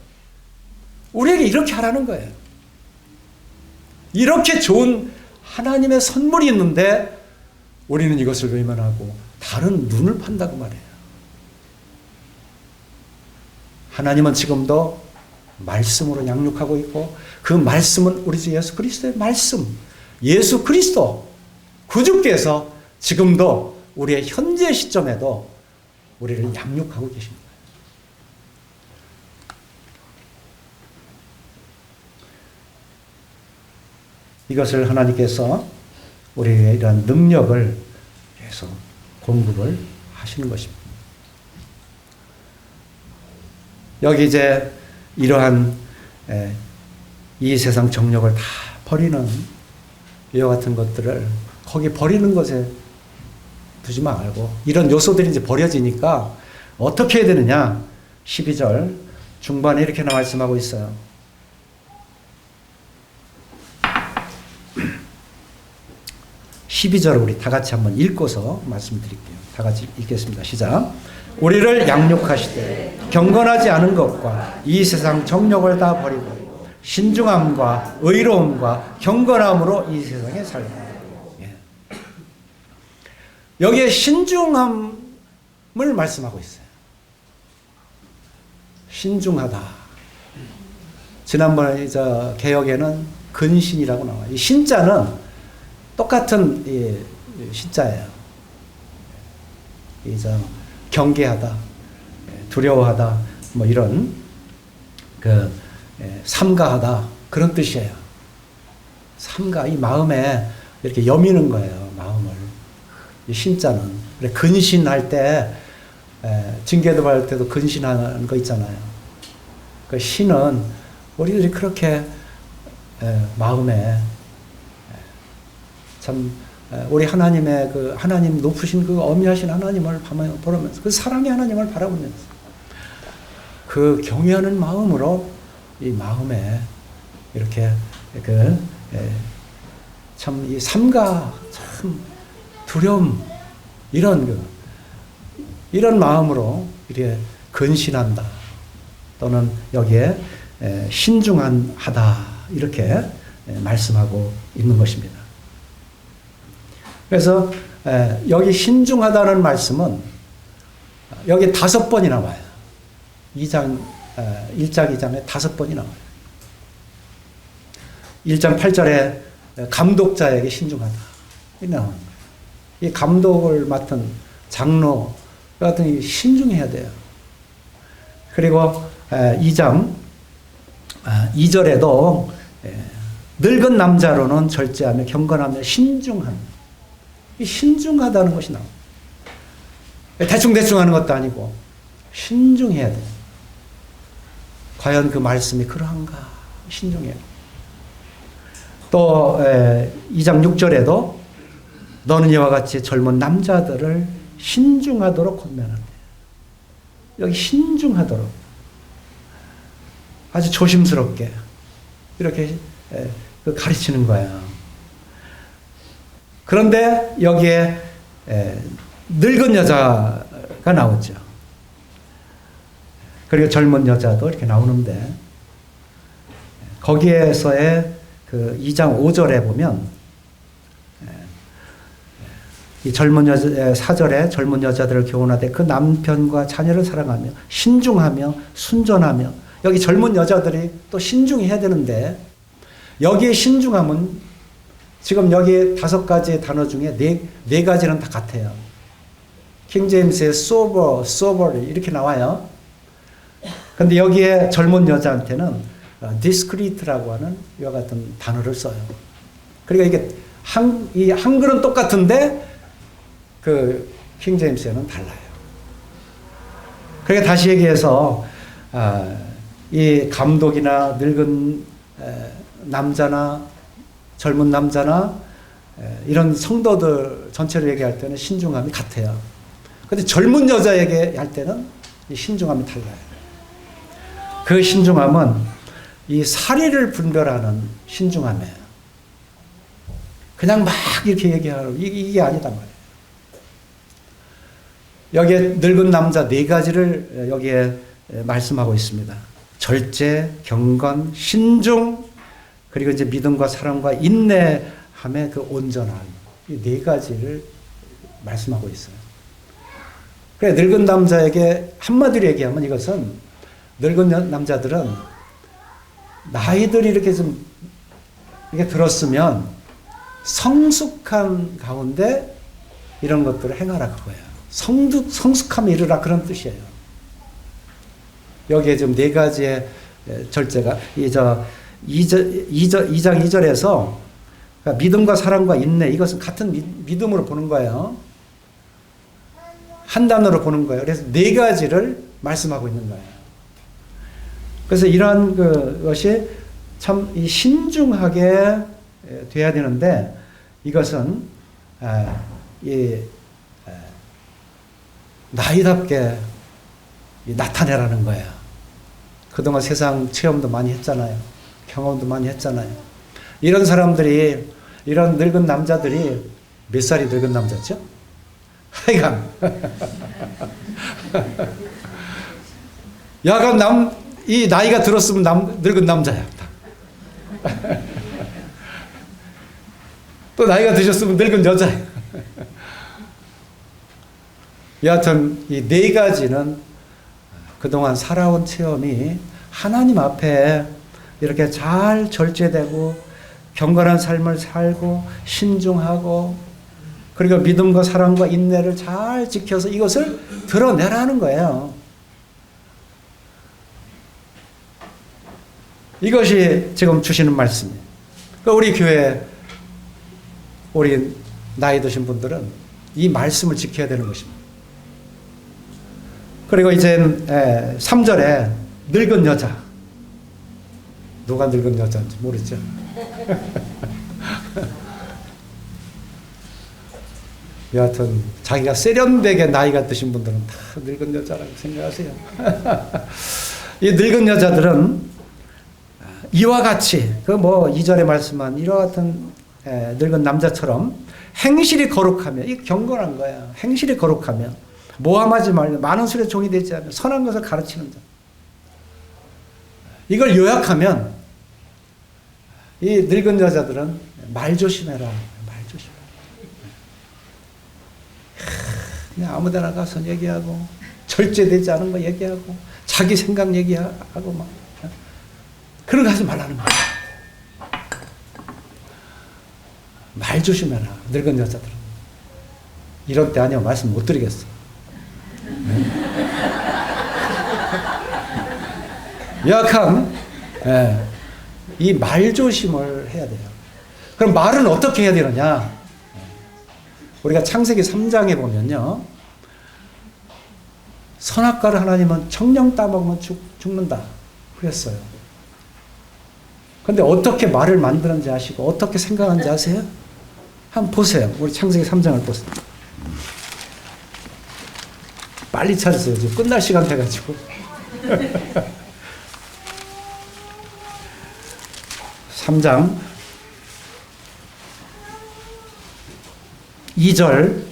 우리에게 이렇게 하라는 거예요. 이렇게 좋은 하나님의 선물이 있는데 우리는 이것을 외면하고 다른 눈을 판다고 말해요. 하나님은 지금도 말씀으로 양육하고 있고 그 말씀은 우리 주 예수 그리스도의 말씀, 예수 그리스도 구주께서 지금도 우리의 현재 시점에도 우리를 양육하고 계십니다. 이것을 하나님께서 우리의 이러한 능력을 계속 공급을 하시는 것입니다. 여기 이제 이러한 이 세상 정욕을 다 버리는 이와 같은 것들을 거기 버리는 것에 두지 말고 이런 요소들이 이제 버려지니까 어떻게 해야 되느냐? 12절 중반에 이렇게 말씀하고 있어요. 12절을 우리 다 같이 한번 읽고서 말씀드릴게요. 다 같이 읽겠습니다. 시작. 우리를 양육하시되 경건하지 않은 것과 이 세상 정욕을 다 버리고 신중함과 의로움과 경건함으로 이 세상에 살라. 예. 여기에 신중함을 말씀하고 있어요. 신중하다. 지난번에 개역에는 근신이라고 나와요. 이 신자는 똑같은 신자예요. 경계하다, 두려워하다, 뭐 이런 삼가하다 그런 뜻이에요. 삼가 이 마음에 이렇게 여미는 거예요. 마음을 이 신자는 그래 근신할 때 징계도 받을 때도 근신하는 거 있잖아요. 그 신은 우리들이 그렇게 마음에 참 우리 하나님의 하나님 높으신 어미하신 하나님을 보면서 그 사랑의 하나님을 바라보면서 그 경외하는 마음으로 이 마음에 이렇게 참 이 삼가 참 두려움 이런 마음으로 이렇게 근신한다 또는 여기에 신중하다 이렇게 말씀하고 있는 것입니다. 그래서 여기 신중하다는 말씀은 여기 5번이 나와요. 1장 2장에 5번이 나와요. 1장 8절에 감독자에게 신중하다. 이 나오는 거예요. 이 감독을 맡은 장로 같은 신중해야 돼요. 그리고 2장 2절에도 늙은 남자로는 절제하며 경건하며 신중함. 이 신중하다는 것이 나옵니다. 대충대충 하는 것도 아니고 신중해야 돼요. 과연 그 말씀이 그러한가? 신중해야 돼요. 또 2장 6절에도 너는 이와 같이 젊은 남자들을 신중하도록 권면한다. 여기 신중하도록 아주 조심스럽게 이렇게 가르치는 거예요. 그런데 여기에 늙은 여자가 나오죠. 그리고 젊은 여자도 이렇게 나오는데 거기에서의 2장 5절에 보면 이 젊은 여자 4절에 젊은 여자들을 교훈하되 그 남편과 자녀를 사랑하며 신중하며 순전하며 여기 젊은 여자들이 또 신중해야 되는데 여기에 신중함은 지금 여기 5가지의 단어 중에 네 가지는 다 같아요. 킹제임스의 sober 이렇게 나와요. 근데 여기에 젊은 여자한테는 discreet라고 하는 이와 같은 단어를 써요. 그러니까 이게 이 한글은 똑같은데 킹제임스에는 달라요. 그러니까 다시 얘기해서 이 감독이나 늙은 남자나 젊은 남자나 이런 성도들 전체를 얘기할 때는 신중함이 같아요. 그런데 젊은 여자에게 할 때는 이 신중함이 달라요. 그 신중함은 이 사리를 분별하는 신중함이에요. 그냥 막 이렇게 얘기하고 이게 아니단 말이에요. 여기에 늙은 남자 4가지를 여기에 말씀하고 있습니다. 절제, 경건, 신중, 그리고 이제 믿음과 사랑과 인내함의 그 온전함. 이 4가지를 말씀하고 있어요. 그래, 늙은 남자에게 한마디로 얘기하면 이것은 늙은 남자들은 나이들이 이렇게 좀 이렇게 들었으면 성숙한 가운데 이런 것들을 행하라 그거예요. 성숙함에 이르라 그런 뜻이에요. 여기에 좀 4가지의 절제가 2장 2절에서 그러니까 믿음과 사랑과 인내 이것은 같은 믿음으로 보는 거예요. 한 단어로 보는 거예요. 그래서 4가지를 말씀하고 있는 거예요. 그래서 이러한 것이 참 신중하게 돼야 되는데 이것은 나이답게 나타내라는 거예요. 그동안 세상 체험도 많이 했잖아요. 경험도 많이 했잖아요. 이런 사람들이, 이런 늙은 남자들이 몇 살이 늙은 남자죠? 하여간 야간 이 나이가 들었으면 늙은 남자야. 또 나이가 드셨으면 늙은 여자야. 여하튼 이 네 가지는 그동안 살아온 체험이 하나님 앞에 이렇게 잘 절제되고 경건한 삶을 살고 신중하고 그리고 믿음과 사랑과 인내를 잘 지켜서 이것을 드러내라는 거예요. 이것이 지금 주시는 말씀이에요. 우리 교회 우리 나이 드신 분들은 이 말씀을 지켜야 되는 것입니다. 그리고 이제 3절에 늙은 여자. 누가 늙은 여자인지 모르죠. 여하튼 자기가 세련되게 나이가 드신 분들은 다 늙은 여자라고 생각하세요. 이 늙은 여자들은 이와 같이 그 뭐 2절에 말씀한 이와 같은 늙은 남자처럼 행실이 거룩하며 이 경건한 거야. 행실이 거룩하며 모함하지 말며 많은 술에 종이 되지 않으며 선한 것을 가르치는 자. 이걸 요약하면 이 늙은 여자들은 말 조심해라. 말 조심해라. 그냥 아무데나 가서 얘기하고 절제되지 않은 거 얘기하고 자기 생각 얘기하고 막 그런 거 하지 말라는 거야. 말 조심해라. 늙은 여자들은. 이런 때 아니면 말씀 못 드리겠어. 약한 이 말 조심을 해야 돼요. 그럼 말은 어떻게 해야 되느냐? 우리가 창세기 3장에 보면요. 선악과를 하나님은 정령 따먹으면 죽는다. 그랬어요. 근데 어떻게 말을 만드는지 아시고 어떻게 생각하는지 아세요? 한번 보세요. 우리 창세기 3장을 보세요. 빨리 찾으세요. 지금 끝날 시간 돼가지고. 3장 2절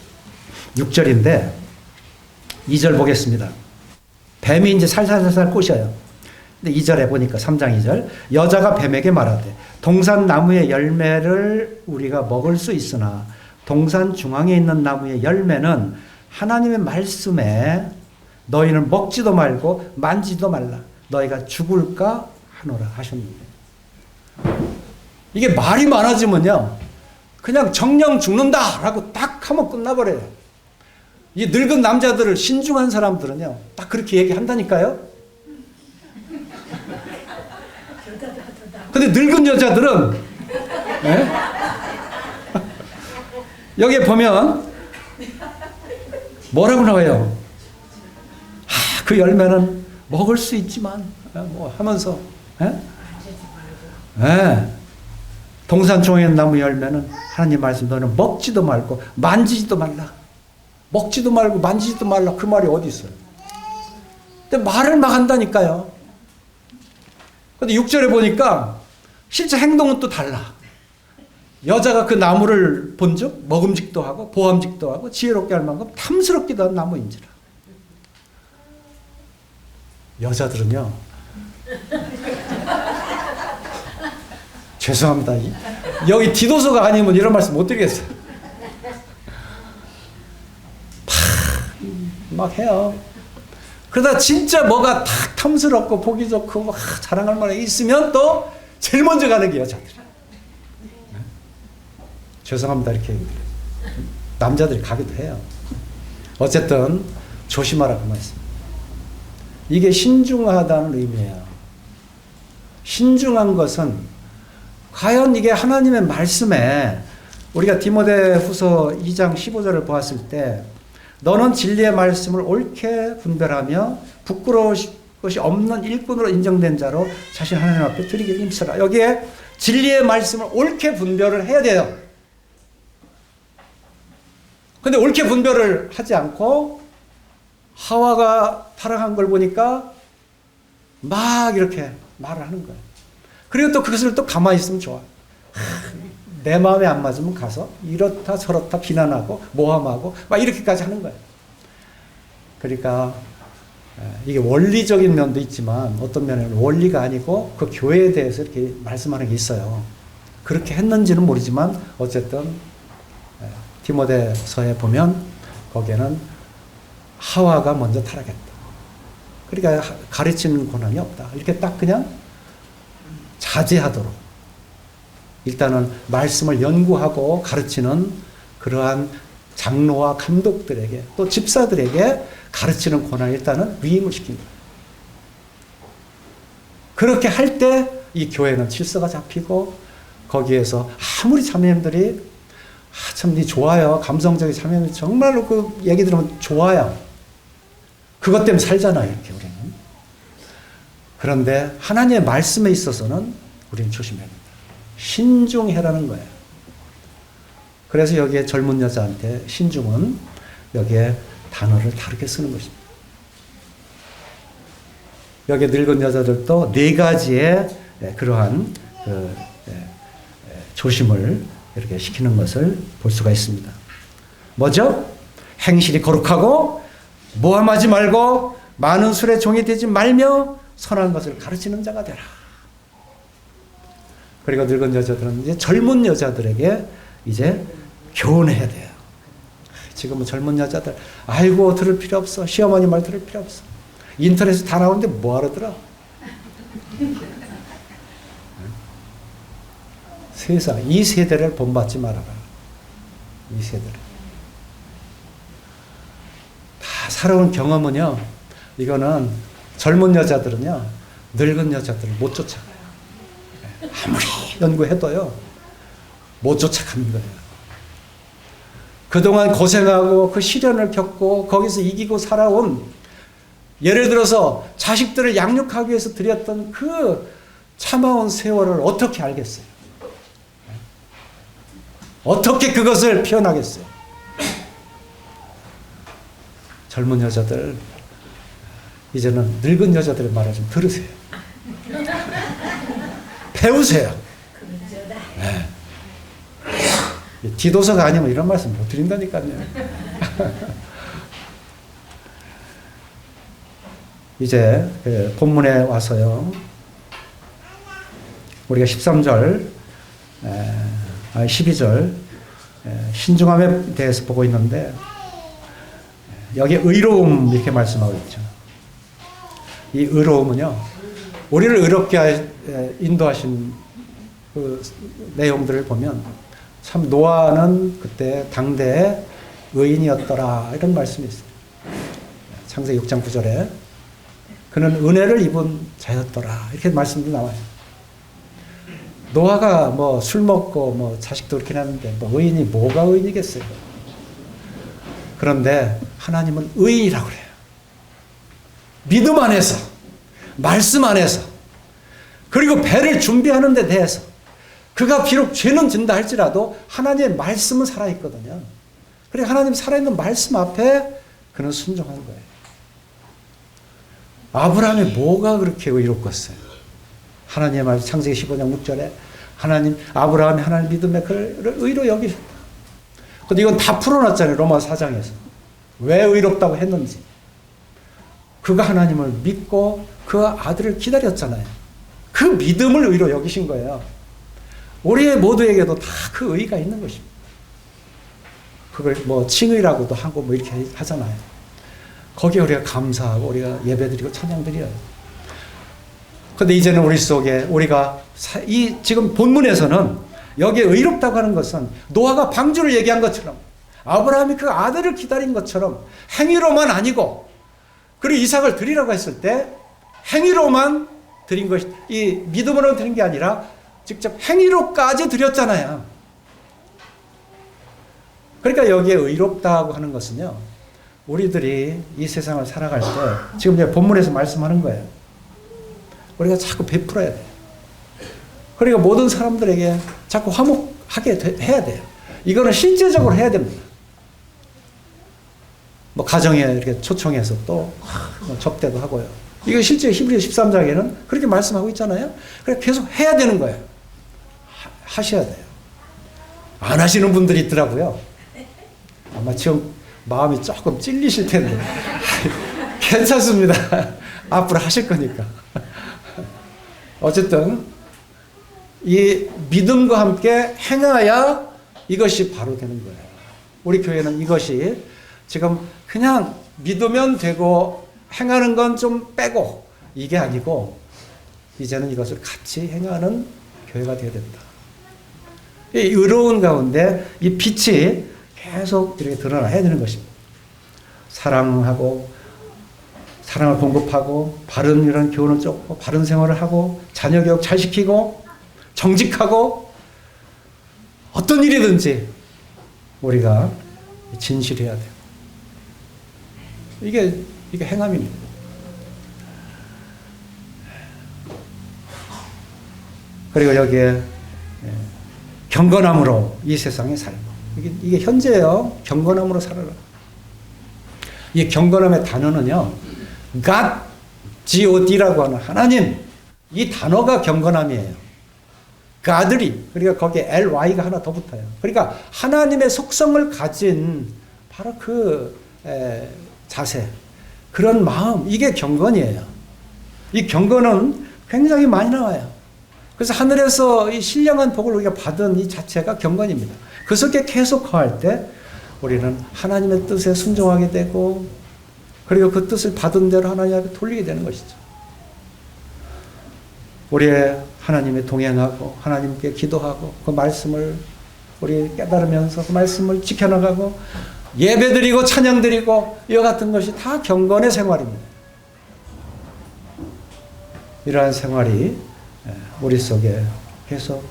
6절인데 2절 보겠습니다. 뱀이 이제 살살살살 꼬셔요. 근데 2절에 보니까 3장 2절 여자가 뱀에게 말하되 동산 나무의 열매를 우리가 먹을 수 있으나 동산 중앙에 있는 나무의 열매는 하나님의 말씀에 너희는 먹지도 말고 만지도 말라 너희가 죽을까 하노라 하셨는데 이게 말이 많아지면요 그냥 정령 죽는다라고 딱 하면 끝나버려요. 이 늙은 남자들을 신중한 사람들은요 딱 그렇게 얘기한다니까요. 근데 늙은 여자들은 여기에 보면 뭐라고 나와요? 그 열매는 먹을 수 있지만 뭐 하면서 동산 중에 나무 열매는 하나님 말씀 너는 먹지도 말고 만지지도 말라. 먹지도 말고 만지지도 말라. 그 말이 어디 있어요? 근데 말을 막 한다니까요. 근데 6절에 보니까 실제 행동은 또 달라. 여자가 그 나무를 본즉 먹음직도 하고 보암직도 하고 지혜롭게 할 만큼 탐스럽기도 한 나무인지라. 여자들은요. 죄송합니다. 여기 디도서가 아니면 이런 말씀 못 드리겠어요. 막 해요. 그러다 진짜 뭐가 탁 탐스럽고 보기 좋고 막 자랑할 만한 게 있으면 또 제일 먼저 가는 게 여자들. 죄송합니다. 이렇게 얘기해요. 남자들이 가기도 해요. 어쨌든 조심하라고 말씀. 이게 신중하다는 의미예요. 신중한 것은 과연 이게 하나님의 말씀에 우리가 디모데후서 2장 15절을 보았을 때 너는 진리의 말씀을 옳게 분별하며 부끄러울 것이 없는 일꾼으로 인정된 자로 자신 하나님 앞에 드리기를 힘쓰라. 여기에 진리의 말씀을 옳게 분별을 해야 돼요. 근데 옳게 분별을 하지 않고 하와가 타락한 걸 보니까 막 이렇게 말을 하는 거예요. 그리고 또 그것을 또 가만히 있으면 좋아. 내 마음에 안 맞으면 가서 이렇다 저렇다 비난하고 모함하고 막 이렇게까지 하는 거예요. 그러니까 이게 원리적인 면도 있지만 어떤 면에는 원리가 아니고 그 교회에 대해서 이렇게 말씀하는 게 있어요. 그렇게 했는지는 모르지만 어쨌든 디모데서에 보면 거기에는 하와가 먼저 타락했다. 그러니까 가르치는 권한이 없다. 이렇게 딱 그냥 자제하도록 일단은 말씀을 연구하고 가르치는 그러한 장로와 감독들에게 또 집사들에게 가르치는 권한을 일단은 위임을 시킨 거예요. 그렇게 할 때 이 교회는 질서가 잡히고 거기에서 아무리 참여님들이 참 좋아요. 감성적인 참여님 정말로 그 얘기 들으면 좋아요. 그것 때문에 살잖아요. 이렇게 우리는. 그런데 하나님의 말씀에 있어서는 우리는 조심해야 됩니다. 신중해라는 거예요. 그래서 여기에 젊은 여자한테 신중은 여기에 단어를 다르게 쓰는 것입니다. 여기에 늙은 여자들도 네 가지의 그러한 조심을 이렇게 시키는 것을 볼 수가 있습니다. 뭐죠? 행실이 거룩하고 모함하지 말고 많은 술에 종이 되지 말며 선한 것을 가르치는 자가 되라. 그리고 늙은 여자들은 이제 젊은 여자들에게 이제 교훈해야 돼요. 지금은 젊은 여자들 아이고 들을 필요 없어. 시어머니 말 들을 필요 없어. 인터넷에 다 나오는데 뭐하러 들어. 세상 이 세대를 본받지 말아라. 이 세대를 다 살아온 경험은요. 이거는 젊은 여자들은요. 늙은 여자들을 못 쫓아가요. 아무리 연구해도요. 못 쫓아가는 거예요. 그동안 고생하고 그 시련을 겪고 거기서 이기고 살아온 예를 들어서 자식들을 양육하기 위해서 들였던 그 참아온 세월을 어떻게 알겠어요? 어떻게 그것을 표현하겠어요? 젊은 여자들 이제는 늙은 여자들의 말을 좀 들으세요. 배우세요. 네. 지도서가 아니면 이런 말씀 못 드린다니까요. 이제 본문에 와서요. 우리가 13절, 12절 신중함에 대해서 보고 있는데 여기 의로움 이렇게 말씀하고 있죠. 이 의로움은요. 우리를 의롭게 인도하신 그 내용들을 보면 참 노아는 그때 당대의 의인이었더라 이런 말씀이 있어요. 창세기 6장 9절에 그는 은혜를 입은 자였더라 이렇게 말씀도 나와요. 노아가 뭐 술 먹고 뭐 자식도 그렇게 했는데 뭐 의인이 뭐가 의인이겠어요. 그런데 하나님은 의인이라고 그래요. 믿음 안에서 말씀 안에서 그리고 배를 준비하는 데 대해서 그가 비록 죄는 진다 할지라도 하나님의 말씀은 살아있거든요. 그리고 하나님 살아있는 말씀 앞에 그는 순종한 거예요. 아브라함이 뭐가 그렇게 의롭겠어요? 하나님의 말 창세기 15장 6절에 하나님 아브라함이 하나님 믿음에 그를 의로 여기셨다. 근데 이건 다 풀어놨잖아요. 로마 4장에서. 왜 의롭다고 했는지. 그가 하나님을 믿고 그 아들을 기다렸잖아요. 그 믿음을 의로 여기신 거예요. 우리 모두에게도 다 그 의가 있는 것입니다. 그걸 뭐 칭의라고도 하고 뭐 이렇게 하잖아요. 거기에 우리가 감사하고 우리가 예배드리고 찬양드려요. 근데 이제는 우리 속에 우리가 이 지금 본문에서는 여기에 의롭다고 하는 것은 노아가 방주를 얘기한 것처럼 아브라함이 그 아들을 기다린 것처럼 행위로만 아니고 그리고 이삭을 드리라고 했을 때 행위로만 드린 것이 이 믿음으로 드린 게 아니라 직접 행위로까지 드렸잖아요. 그러니까 여기에 의롭다고 하는 것은요. 우리들이 이 세상을 살아갈 때 지금 이제 본문에서 말씀하는 거예요. 우리가 자꾸 베풀어야 돼요. 그러니까 모든 사람들에게 자꾸 화목하게 해야 돼요. 이거는 실제적으로 해야 됩니다. 뭐 가정에 이렇게 초청해서 또 접대도 하고요. 이거 실제 히브리서 13장에는 그렇게 말씀하고 있잖아요. 그래 계속 해야 되는 거예요. 하셔야 돼요. 안 하시는 분들이 있더라고요. 아마 지금 마음이 조금 찔리실 텐데 괜찮습니다. 앞으로 하실 거니까. 어쨌든 이 믿음과 함께 행하야 이것이 바로 되는 거예요. 우리 교회는 이것이 지금 그냥 믿으면 되고 행하는 건 좀 빼고 이게 아니고 이제는 이것을 같이 행하는 교회가 되어야 된다. 이 의로운 가운데 이 빛이 계속 이렇게 드러나야 되는 것입니다. 사랑하고 사랑을 공급하고 바른 이런 교훈을 쫓고 바른 생활을 하고 자녀 교육 잘 시키고 정직하고 어떤 일이든지 우리가 진실해야 돼요. 이게 행함입니다. 그리고 여기에 경건함으로 이 세상에 살고 이게 현재예요. 경건함으로 살아라. 이 경건함의 단어는요. God, God라고 하는 하나님 이 단어가 경건함이에요. Godly 그러니까 거기에 ly가 하나 더 붙어요. 그러니까 하나님의 속성을 가진 바로 그 자세 그런 마음 이게 경건이에요. 이 경건은 굉장히 많이 나와요. 그래서 하늘에서 이 신령한 복을 우리가 받은 이 자체가 경건입니다. 그 속에 계속 거할 때 우리는 하나님의 뜻에 순종하게 되고 그리고 그 뜻을 받은 대로 하나님께 돌리게 되는 것이죠. 우리의 하나님의 동행하고 하나님께 기도하고 그 말씀을 우리 깨달으면서 그 말씀을 지켜나가고 예배드리고 찬양드리고 이와 같은 것이 다 경건의 생활입니다. 이러한 생활이 우리 속에 계속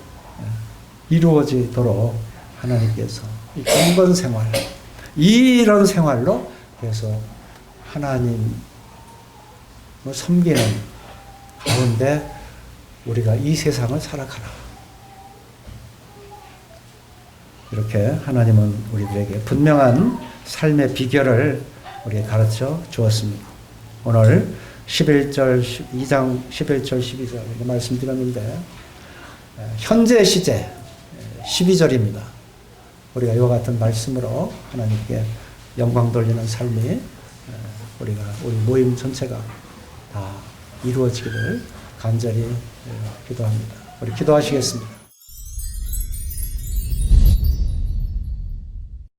이루어지도록 하나님께서 이 경건 생활 이런 생활로 계속 하나님을 섬기는 가운데 우리가 이 세상을 살아가라. 이렇게 하나님은 우리들에게 분명한 삶의 비결을 우리에게 가르쳐 주었습니다. 오늘 11절, 2장 11절, 12절 이렇게 말씀드렸는데 현재 시제 12절입니다. 우리가 이와 같은 말씀으로 하나님께 영광 돌리는 삶이 우리 모임 전체가 다 이루어지기를 간절히 기도합니다. 우리 기도하시겠습니다.